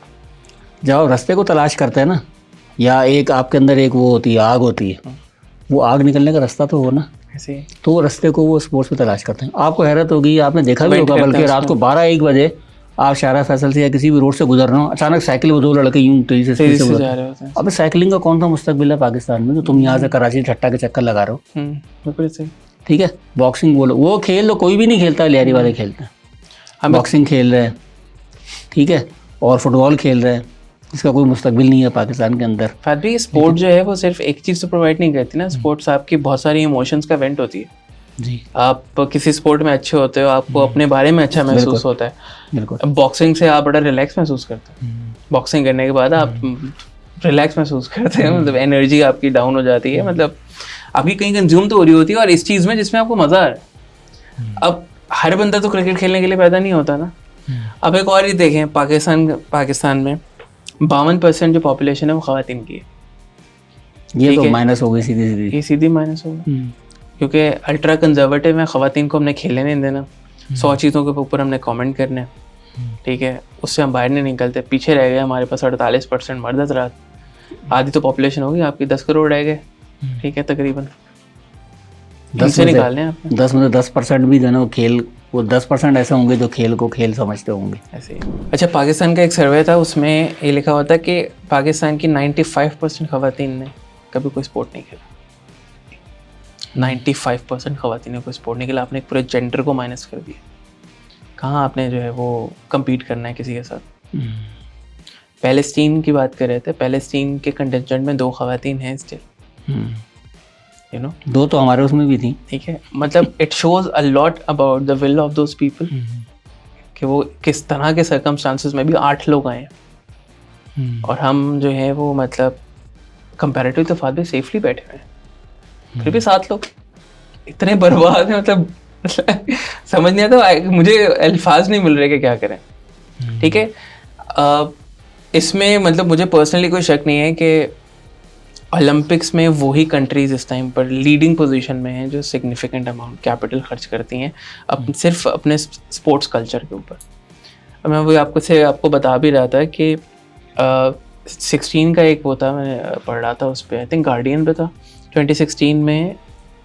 जब आप रास्ते को तलाश करते हैं ना, या एक आपके अंदर एक वो होती है, आग होती है, वो आग निकलने का रास्ता तो हो ना, तो वो रास्ते को वो स्पोर्ट्स में तलाश करते हैं। आपको हैरत होगी, आपने देखा भी होगा, बल्कि रात को 12-1 बजे आप शारा फैसल से या किसी भी रोड से गुजर रहे हो, अचानक साइकिल में 2 लड़के यूं तेजी से जा रहे हो। अब साइकिलिंग का कौन सा मुस्तकबिल है पाकिस्तान में, तो तुम यहाँ से कराची ठट्टा के चक्कर लगा रहे हो। ठीक है, बॉक्सिंग बोलो, वो खेल लो, कोई भी नहीं खेलता, लहरी वाले खेलते हैं। बॉक्सिंग खेल रहे हैं, ठीक है, और फुटबॉल खेल रहे हैं, इसका कोई मुस्तकबिल नहीं है पाकिस्तान के अंदर। फात भाई, स्पोर्ट जो है वो सिर्फ एक चीज़ तो प्रोवाइड नहीं करती ना, स्पोर्ट्स आपकी बहुत सारी इमोशंस का इवेंट होती है जी। आप किसी स्पोर्ट में अच्छे होते हो, आपको अपने बारे में अच्छा महसूस होता है। बिल्कुल। बॉक्सिंग से आप बड़ा रिलैक्स महसूस करते हैं, बॉक्सिंग करने के बाद आप रिलैक्स महसूस करते हैं, मतलब एनर्जी आपकी डाउन हो जाती है, मतलब आपकी कहीं कंज्यूम तो हो रही होती है, और इस चीज़ में जिसमें आपको मज़ा आ रहा है। अब हर बंदा तो क्रिकेट खेलने के लिए पैदा नहीं होता ना। अब एक और ही देखें, पाकिस्तान में 52% जो पॉपुलेशन है वो ख़वातीन की है। ये तो माइनस हो गई सीधी, ये सीधी माइनस हो गई, क्योंकि अल्ट्रा कंजर्वेटिव है, ख़वातीन को हमने खेलने नहीं देना, 100 चीज़ों के ऊपर हमने कमेंट करने, ठीक है, उससे हम बाहर नहीं निकलते, पीछे रह गए। हमारे पास 48% मर्द हज़रात, आधी तो पॉपुलेशन होगी आपकी, 10 करोड़ रह गए, ठीक है, तकरीबन 10 से निकालने हैं। 10 में 10% भी जो ना खेल, वो 10% ऐसे होंगे जो खेल को खेल समझते होंगे ऐसे ही। अच्छा, पाकिस्तान का एक सर्वे था, उसमें ये लिखा हुआ था कि पाकिस्तान की 95% ख़वातीन ने कभी कोई स्पोर्ट नहीं खेला। 95% ख़वातीन ने कोई स्पोर्ट नहीं खेला। आपने एक पूरे जेंडर को माइनस कर दिया। कहाँ आपने जो है वो कम्पीट करना है किसी के साथ। पैलेस्टीन की बात कर रहे थे, पैलेस्टीन के कंटिजेंट में 2 ख़वातीन हैं स्टिल, यू नो, 2 तो हमारे उसमें भी थी, ठीक है। मतलब it shows a lot about the will of those people, कि वो किस तरह के सर्कमस्टांसेस में भी 8 लोग आए हैं, और हम जो है वो मतलब कंपैरेटिव तो फादर सेफली बैठे हुए हैं, फिर भी 7 लोग इतने बर्बाद हैं, मतलब समझ नहीं आता, मुझे अल्फाज नहीं मिल रहे कि क्या करें, ठीक है। इसमें मतलब मुझे पर्सनली कोई शक नहीं है कि ओलंपिक्स में वही कंट्रीज इस टाइम पर लीडिंग पोजीशन में हैं जो सिग्निफिकेंट अमाउंट कैपिटल खर्च करती हैं सिर्फ अपने स्पोर्ट्स कल्चर के ऊपर। मैं वो आपको बता भी रहा था कि 16 का एक वो था, मैंने पढ़ रहा था उस पर, आई थिंक गार्डियन पे था, 2016 में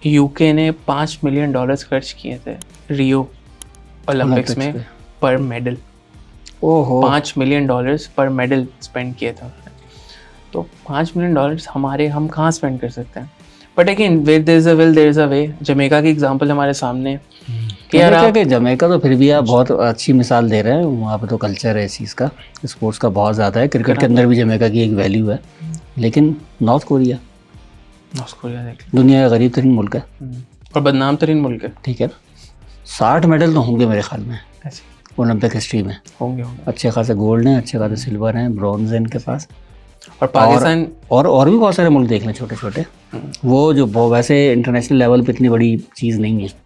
यूके ने $5 मिलियन खर्च किए थे रियो ओलंपिक्स में पर मेडल। ओहो, $5 मिलियन पर मेडल स्पेंड किए थे उन्होंने। तो $5 मिलियन हमारे, हम कहाँ स्पेंड कर सकते हैं? But again where there is a will there is a way. Jamaica की एग्जांपल हमारे सामने है कि यार आप जमैका तो फिर भी आप बहुत अच्छी मिसाल दे रहे हैं, वहाँ पे तो कल्चर है इस चीज़ का, स्पोर्ट्स का बहुत ज़्यादा है, क्रिकेट के अंदर भी जमैका की एक वैल्यू है। लेकिन नॉर्थ कोरिया देख दुनिया का गरीब तरीन मुल्क है और बदनाम तरीन मुल्क है, ठीक है। 60 मेडल तो होंगे मेरे ख्याल में ओलंपिक हिस्ट्री में, होंगे अच्छे खासे गोल्ड हैं, अच्छे खासे सिल्वर हैं, ब्रॉन्ज है इनके पास। और पाकिस्तान और भी बहुत सारे मुल्क देख लें छोटे छोटे, वो जो वैसे इंटरनेशनल लेवल पे इतनी बड़ी चीज़ नहीं है।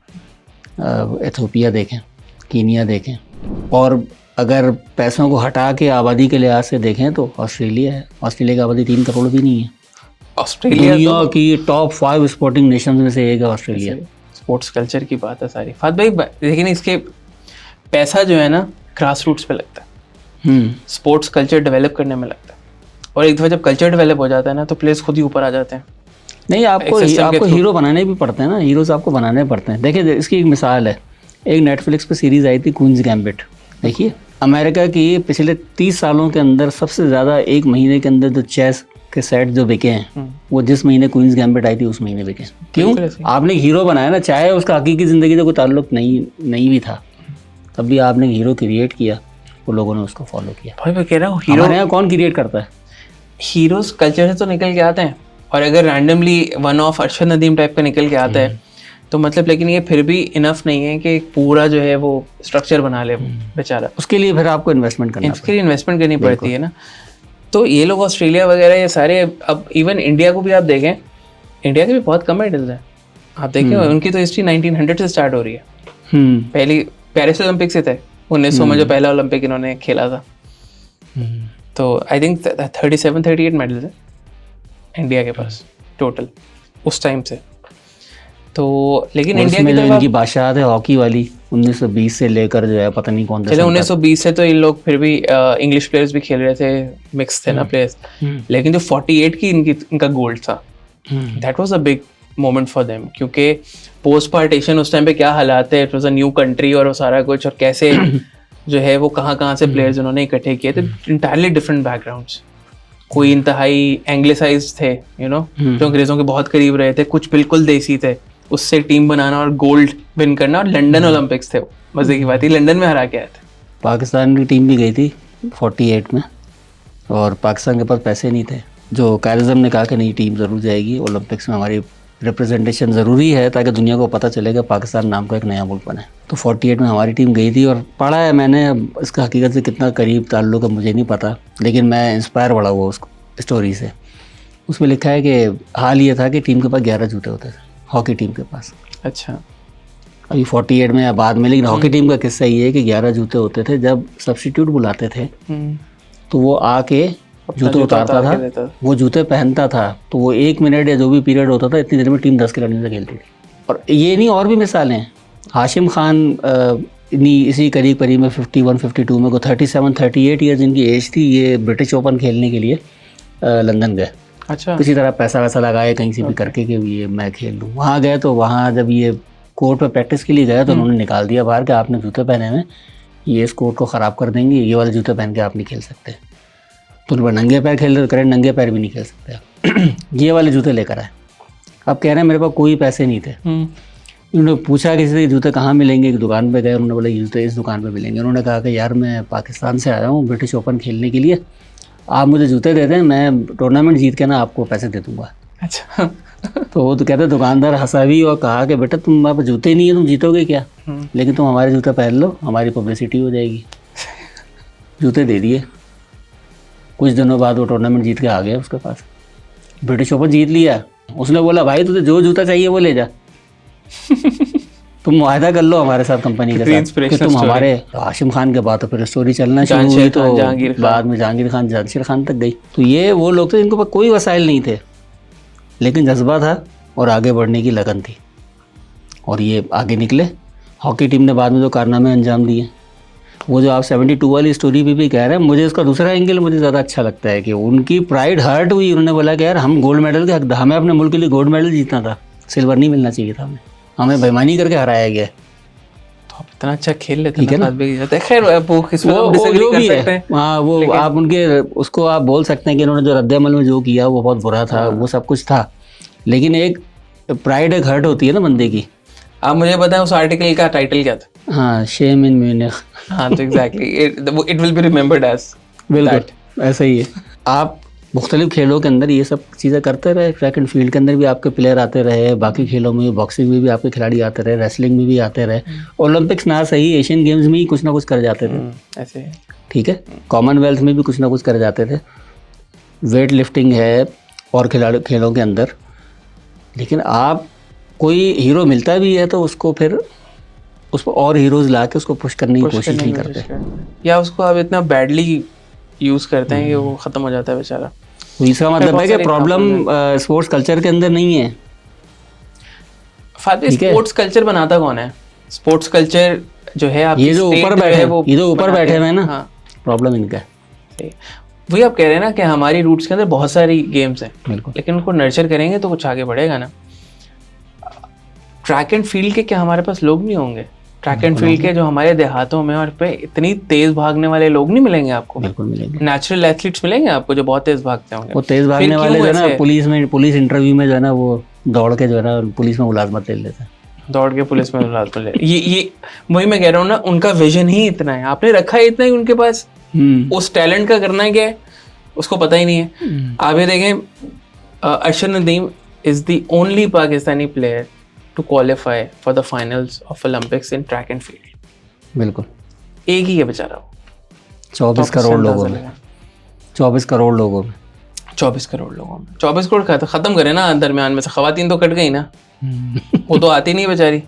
एथियोपिया देखें, कीनिया देखें, और अगर पैसों को हटा के आबादी के लिहाज से देखें तो ऑस्ट्रेलिया है। ऑस्ट्रेलिया की आबादी 3 करोड़ भी नहीं है। ऑस्ट्रेलिया दुनिया की टॉप 5 स्पोर्टिंग नेशंस में से एक है ऑस्ट्रेलिया। स्पोर्ट्स कल्चर की बात है सारी फात भाई, लेकिन इसके पैसा जो है ना ग्रास रूट्स पे लगता है, स्पोर्ट्स कल्चर डेवलप करने में लगता है। और एक दफ़ा जब कल्चर डेवलप हो जाता है ना तो प्लेयर्स खुद ही ऊपर आ जाते हैं। नहीं, आपको हीरो बनाने भी पड़ते हैं ना, हीरोज आपको बनाने पड़ते हैं। देखिए इसकी एक मिसाल है, एक नेटफ्लिक्स पे सीरीज आई थी क्वींस गैम्बिट। देखिए अमेरिका की पिछले 30 सालों के अंदर सबसे ज़्यादा एक महीने के अंदर जो चेस के सेट जो बिके हैं वो जिस महीने क्वींस गैम्बिट आई थी उस महीने बिके। क्यों? आपने हीरो बनाया ना, चाहे उसका हकीकी ज़िंदगी से कोई ताल्लुक नहीं भी था, तब भी आपने हीरो क्रिएट किया, वो लोगों ने उसको फॉलो किया। भाई मैं कह रहा हूँ हीरो हमारे यहाँ कौन क्रिएट करता है? हीरोज कल्चर से तो निकल के आते हैं, और अगर randomly one of Arshad Nadeem type का निकल के आता है तो मतलब, लेकिन ये फिर भी इनफ नहीं है कि पूरा जो है वो स्ट्रक्चर बना ले बेचारा। उसके लिए फिर आपको इन्वेस्टमेंट करनी पड़ती है ना। तो ये लोग ऑस्ट्रेलिया वगैरह ये सारे, अब इवन इंडिया को भी आप देखें, इंडिया के भी बहुत कम मेडल्स हैं। आप देखें उनकी तो हिस्ट्री 1900 से स्टार्ट हो रही है। पहली पेरिस ओलंपिक से थे 1900 में जो पहला ओलंपिक इन्होंने खेला था। तो आई थिंक 37-38 मेडल्स है इंडिया के पास टोटल उस टाइम से। तो लेकिन इंडिया की इनकी बादशाहत है हॉकी वाली 1920 से लेकर जो है पता नहीं कौन सा। चलो 1920 से तो इन लोग फिर भी इंग्लिश प्लेयर्स भी खेल रहे थे, मिक्स थे ना प्लेयर्स। लेकिन जो 48 की इनका गोल्ड था, that was a big moment for them, क्योंकि पोस्ट पार्टीशन उस टाइम पे क्या हालात है, it was a new country और वो सारा कुछ, और कैसे जो है वो कहाँ से प्लेयर्स उन्होंने इकट्ठे किए थे, इंटायरली डिफरेंट बैकग्राउंड्स। कोई इंतहाई एंग्लिसाइज्ड थे जो अंग्रेजों के बहुत करीब रहे थे, कुछ बिल्कुल देसी थे। उससे टीम बनाना और गोल्ड विन करना, और लंदन ओलंपिक्स थे, मजे की बात ही लंदन में हरा के आए थे। पाकिस्तान की टीम भी गई थी 48 में, और पाकिस्तान के पास पैसे नहीं थे। जो कायद-ए-आज़म ने कहा कि नहीं, टीम ज़रूर जाएगी ओलंपिक्स में, हमारी रिप्रेजेंटेशन ज़रूरी है ताकि दुनिया को पता चलेगा पाकिस्तान नाम का एक नया मुल्क बना है। तो 48 में हमारी टीम गई थी, और पढ़ा है मैंने, इसका हकीकत से कितना करीब ताल्लुक़ है मुझे नहीं पता, लेकिन मैं इंस्पायर बड़ा हुआ उस स्टोरी से। उसमें लिखा है कि हाल ये था कि टीम के पास 11 जूते होते थे, हॉकी टीम के पास। अच्छा, अभी 48 में या बाद में, लेकिन हॉकी टीम का किस्सा ये है कि 11 जूते होते थे। जब सब्स्टिट्यूट बुलाते थे तो वो आके जूते उतारता था, वो जूते पहनता था, तो वो 1 मिनट या जो भी पीरियड होता था, इतनी देर में टीम 10 खिलाड़ियों से खेलती थी। और ये नहीं, और भी मिसालें हैं। हाशिम खान इसी करीब में 51-52 में को 37-38 ईयर्स इनकी एज थी, ये ब्रिटिश ओपन खेलने के लिए लंदन गए। अच्छा, किसी तरह पैसा वैसा लगाए कहीं से भी करके कि ये मैं खेल लूँ। वहाँ गए तो वहाँ जब ये कोर्ट पे प्रैक्टिस के लिए गए तो उन्होंने निकाल दिया बाहर कि आपने जूते पहने हुए, ये इस कोर्ट को ख़राब कर देंगे, ये वाले जूते पहन के आप नहीं खेल सकते। तो उन पर नंगे पैर खेल रहे, करें नंगे पैर भी नहीं खेल सकते। ये वाले जूते लेकर आए। अब कह रहे हैं मेरे पास कोई पैसे नहीं थे। उन्होंने पूछा किसी से जूते कहाँ मिलेंगे, एक दुकान पे गए, उन्होंने बोला ये जूते इस दुकान पे मिलेंगे। उन्होंने कहा कि यार मैं पाकिस्तान से आया हूँ ब्रिटिश ओपन खेलने के लिए, आप मुझे जूते दे दें, मैं टूर्नामेंट जीत के ना आपको पैसे दे दूँगा। अच्छा। तो वो तो कहते दुकानदार हंसा भी और कहा कि बेटा तुम्हारे पास जूते नहीं है, तुम जीतोगे क्या, लेकिन तुम हमारे जूते पहन लो, हमारी पब्लिसिटी हो जाएगी। जूते दे दिए। कुछ दिनों बाद वो टूर्नामेंट जीत के आ गया, उसके पास ब्रिटिश ओपन जीत लिया। उसने बोला भाई तुझे जो जूता चाहिए वो ले जा, तुम वायदा कर लो हमारे साथ कंपनी के साथ कि तुम हमारे। हाशिम खान के बाद तो फिर स्टोरी चलना शुरू हुई, तो बाद में जहांगीर खान जांशीर खान तक गई। तो ये वो लोग थे जिनके पास कोई वसाइल नहीं थे, लेकिन जज्बा था और आगे बढ़ने की लगन थी, और ये आगे निकले। हॉकी टीम ने बाद में जो कारनामे अंजाम दिए, वो जो आप 72 वाली स्टोरी भी कह रहे हैं, मुझे उसका दूसरा एंगल मुझे ज़्यादा अच्छा लगता है कि उनकी प्राइड हर्ट हुई। उन्होंने बोला कि यार हम गोल्ड मेडल के हकदार, हमें अपने मुल्क के लिए गोल्ड मेडल जीतना था, सिल्वर नहीं मिलना चाहिए था, हमें बेईमानी करके हराया गया। इतना अच्छा खेल लेते हैं ना, खैर वो किस्मत हम डिसएग्री कर सकते हैं। हाँ वो आप उनके उसको आप बोल सकते हैं कि इन्होंने जो रद्द-ए-अमल में जो किया वो बहुत बुरा था, वो सब कुछ था, लेकिन एक प्राइड एक हर्ट होती है ना बंदे की। आप मुझे बताएं उस आर्टिकल का टाइटल क्या था? हाँ, शेम इन म्यूनिख। हाँ तो exactly it will be remembered as बिल्कुल ऐसा ही है। आप मुख्तलिफ खेलों के अंदर ये सब चीज़ें करते रहे, ट्रैक एंड फील्ड के अंदर भी आपके प्लेयर आते रहे, बाकी खेलों में बॉक्सिंग में भी आपके खिलाड़ी आते रहे, रेसलिंग में भी आते रहे, ओलंपिक्स ना सही एशियन गेम्स में ही कुछ ना कुछ कर जाते थे, ऐसे ठीक है, कॉमनवेल्थ में भी कुछ ना कुछ कर जाते थे, वेट लिफ्टिंग है और खिलाड़ी खेलों के अंदर। लेकिन आप कोई हीरो मिलता भी है तो उसको फिर उस पर और हीरोज ला के उसको पुश करने की कोशिश नहीं करते, या उसको आप इतना बैडली यूज करते हैं कि वो खत्म हो जाता है बेचारा। तो इसका मतलब है कि प्रॉब्लम स्पोर्ट्स कल्चर के अंदर नहीं है। स्पोर्ट्स कल्चर बनाता कौन है? स्पोर्ट्स कल्चर जो है आपकी ये जो ऊपर बैठे हैं, ये जो ऊपर बैठे हुए हैं ना, प्रॉब्लम इनका है। वही आप कह रहे हैं ना कि हमारी रूट्स के अंदर बहुत सारी गेम्स हैं, लेकिन उनको नर्चर करेंगे तो कुछ आगे बढ़ेगा ना। ट्रैक एंड फील्ड के क्या हमारे पास लोग नहीं होंगे? ट्रैक एंड फील्ड के जो हमारे देहातों में और पे इतनी तेज भागने वाले लोग नहीं मिलेंगे आपको? बिल्कुल मिलेंगे। नेचुरल एथलीट्स मिलेंगे आपको जो बहुत तेज भागते होंगे। वो तेज भागने वाले जो है ना, पुलिस इंटरव्यू में जो है ना, वो दौड़ के जो है ना पुलिस में मुलाजमत ले लेते हैं, दौड़ के पुलिस में मुलाजमत ले। ये वही मैं कह रहा हूँ ना, उनका विजन ही इतना है, आपने रखा है इतना ही उनके पास, उस टैलेंट का करना है क्या है उसको पता ही नहीं है। आप ये देखें, Arshad Nadeem is the only Pakistani player to qualify for the finals of Olympics in track and field। बिल्कुल, एक ही है बेचारा वो 24 करोड़ लोगों में, 24 करोड़ लोगों में 24 करोड़ लोगों में 24 करोड़ खत्म करे ना दरमियान में से, खवातीन तो कट गई ना। वो तो आती नहीं बेचारी,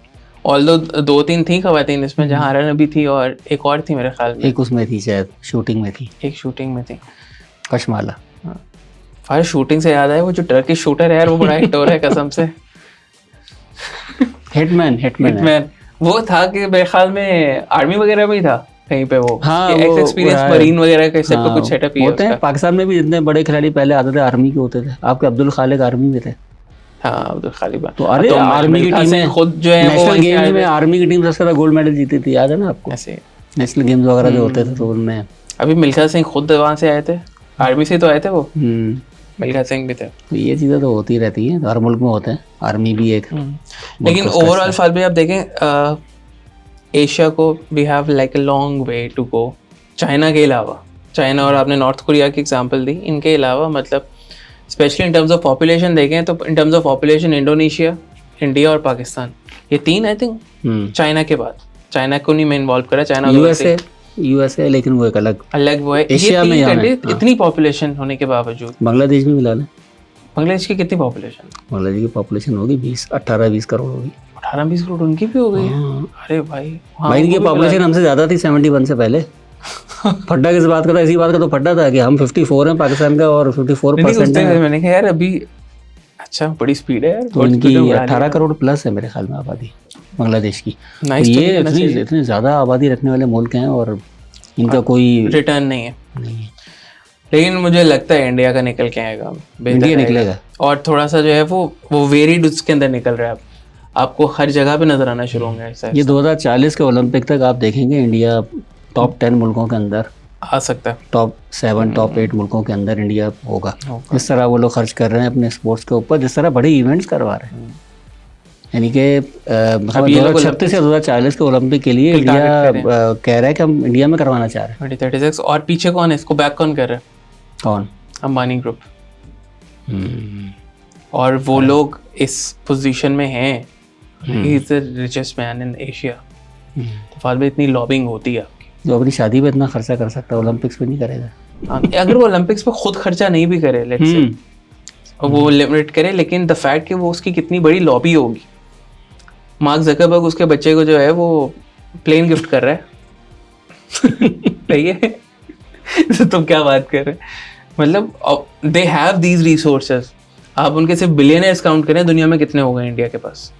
ऑल्दो 2-3 थी खवातीन इसमें, जहाँ नबी थी और एक और थी मेरे ख्याल में, एक उसमें थी शायद, शूटिंग में थी, एक शूटिंग में थी, कशमाला। फायर शूटिंग से याद आया, वो जो टर्किश शूटर है यार, वो बड़ा हिट हो रहा है कसम से। हिटमैन वो था कि मेरे ख्याल में आर्मी वगैरह में ही था कहीं पे वो, एक्सपीरियंस मरीन वगैरह का सेट पे कुछ सेटअप ही होते हैं। पाकिस्तान में भी जितने बड़े खिलाड़ी पहले आते थे आर्मी के होते थे। आपके अब्दुल खालिक आर्मी में थे। हाँ, अब्दुल खालिक। तो अरे आर्मी की टीम में खुद जो है नेशनल गेम्स में आर्मी की टीम सबसे ज्यादा गोल्ड मेडल जीती थी, याद है ना आपको? ऐसे नेशनल गेम्स वगैरह जो होते थे तो उनमें अभी मिल्खा सिंह खुद वहाँ से आए थे, आर्मी से तो आए थे वो, मिल्खा सिंह भी थे। तो ये चीज़ें तो होती रहती हैं, हर मुल्क में होते हैं, आर्मी भी एक। लेकिन ओवरऑल फाल भी आप देखें एशिया को we have like a long way to go. China के अलावा, चाइना और आपने नॉर्थ कोरिया की एग्जांपल दी, इनके अलावा मतलब specially in terms of population देखें तो in terms of population Indonesia, India और पाकिस्तान, ये तीन आई थिंक चाइना के बाद, चाइना को नहीं मैं इन्वॉल्व करा, चाइना यूएसए लेकिन वो एक अलग वो है। एशिया में इतनी पॉपुलेशन होने के बावजूद बांग्लादेश में मिला लें, बांग्लादेश की कितनी पॉपुलेशन? बांग्लादेश की पॉपुलेशन होगी 18-20 करोड़ होगी। 18-20 करोड़ उनकी भी हो गई। अरे भाई इनकी पॉपुलेशन हमसे ज्यादा थी 71 से पहले। फड्डा किस बात का था? इसी बात का तो फड्डा था कि हम 54 हैं पाकिस्तान का और 54% है। मैंने कहा यार अभी अच्छा बड़ी स्पीड है यार, तो इनकी 18 करोड़ प्लस है मेरे ख्याल में आबादी बांग्लादेश की। तो ये इतनी ज़्यादा आबादी रखने वाले मुल्क हैं और इनका कोई रिटर्न नहीं है। लेकिन मुझे लगता है इंडिया का निकल के आएगा, इंडिया निकलेगा और थोड़ा सा जो है वो वेरिड उसके अंदर निकल रहा है। आपको हर जगह पे नजर आना शुरू होंगे। ये 2040 के ओलंपिक तक आप देखेंगे इंडिया टॉप 10 मुल्कों के अंदर आ सकता है, टॉप 7 टॉप 8 मुल्कों के अंदर इंडिया होगा। जिस तरह वो लोग खर्च कर रहे हैं अपने स्पोर्ट्स के ऊपर, जिस तरह बड़े इवेंट्स करवा रहे हैं, यानी कि 2036 या 2040 के ओलंपिक के लिए इंडिया कह रहा है कि हम इंडिया में करवाना चाह रहे हैं 2036। और पीछे कौन है इसको बैक कौन कर रहा है? कौन? अंबानी ग्रुप। और वो लोग इस पोजीशन में हैं, he is the richest man in Asia. तो फाल में इतनी लॉबिंग होती है आपकी, जो अपनी शादी पे इतना खर्चा कर सकता है ओलंपिक्स पे नहीं करेगा। अगर वो ओलंपिक्स पे खुद खर्चा नहीं भी करे, लेट्स से वो लिमिट करे, लेकिन द फैक्ट कि वो उसकी कितनी बड़ी लॉबी होगी। मार्क ज़करबर्ग उसके बच्चे को जो है वो प्लेन गिफ्ट कर रहा है। सही है। तो तुम क्या बात कर रहे हैं? मतलब दे हैव दीज रिसोर्सेज। आप उनके सिर्फ बिलियनर्स काउंट करें, दुनिया में कितने हो गए इंडिया के पास?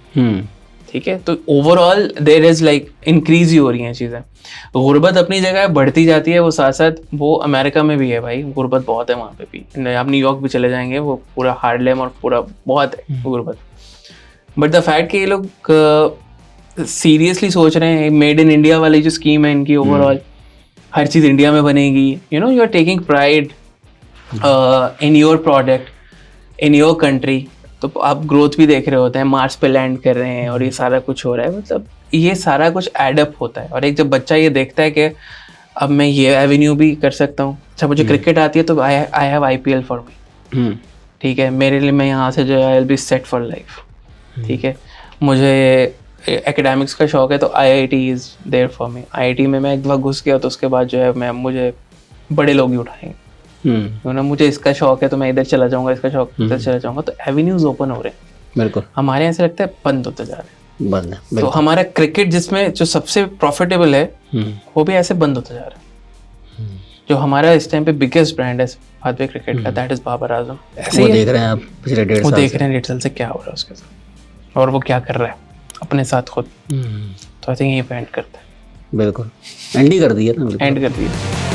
ठीक है, तो overall there is like increase ही हो रही हैं चीज़ें। गुर्बत अपनी जगह बढ़ती जाती है, वो साथ साथ वो अमेरिका में भी है भाई, गुर्बत बहुत है वहाँ पे भी। आप न्यूयॉर्क भी चले जाएंगे, वो पूरा हार्लेम और पूरा बहुत है गुर्बत। बट द फैक्ट कि ये लोग सीरियसली सोच रहे हैं मेड इन इंडिया वाली जो स्कीम है इनकी ओवरऑल, हर चीज़ इंडिया में बनेगी, you know you are taking pride in your product in your country, तो आप ग्रोथ भी देख रहे होते हैं, मार्स पे लैंड कर रहे हैं और ये सारा कुछ हो रहा है, मतलब ये सारा कुछ एडअप होता है। और एक जब बच्चा ये देखता है कि अब मैं ये एवेन्यू भी कर सकता हूँ, अच्छा मुझे क्रिकेट आती है तो I have IPL for me, ठीक है, मेरे लिए मैं यहाँ से जो है I will be set for life, ठीक है, मुझे एकेडमिक्स का शौक है तो IIT is there for me, IIT में मैं एक बार घुस गया तो उसके बाद जो है मैं मुझे बड़े लोग ही उठाएंगे, ना मुझे इसका शौक है तो मैं इधर चला जाऊँगा, इसका शौक इधर चला जाऊँगा, तो एवेन्यूज ओपन हो रहे हैं। बिल्कुल हमारे यहाँ से लगता है बंद होते जा रहे हैं, बंद है। तो हमारा क्रिकेट जिसमें जो सबसे प्रॉफिटेबल है वो भी ऐसे बंद होता जा रहा है। जो हमारा इस टाइम पे बिगेस्ट ब्रांड है भारतीय क्रिकेट का, दैट इज बाबर आजम। ऐसे वो देख रहे हैं आप पिछले 1.5 साल, वो देख रहे हैं 1.5 साल से क्या हो रहा है उसके साथ और वो क्या कर रहा है अपने साथ खुद, तो आई थिंक ये एंड करता है। बिल्कुल एंड ही कर दिया ना, एंड कर दिया।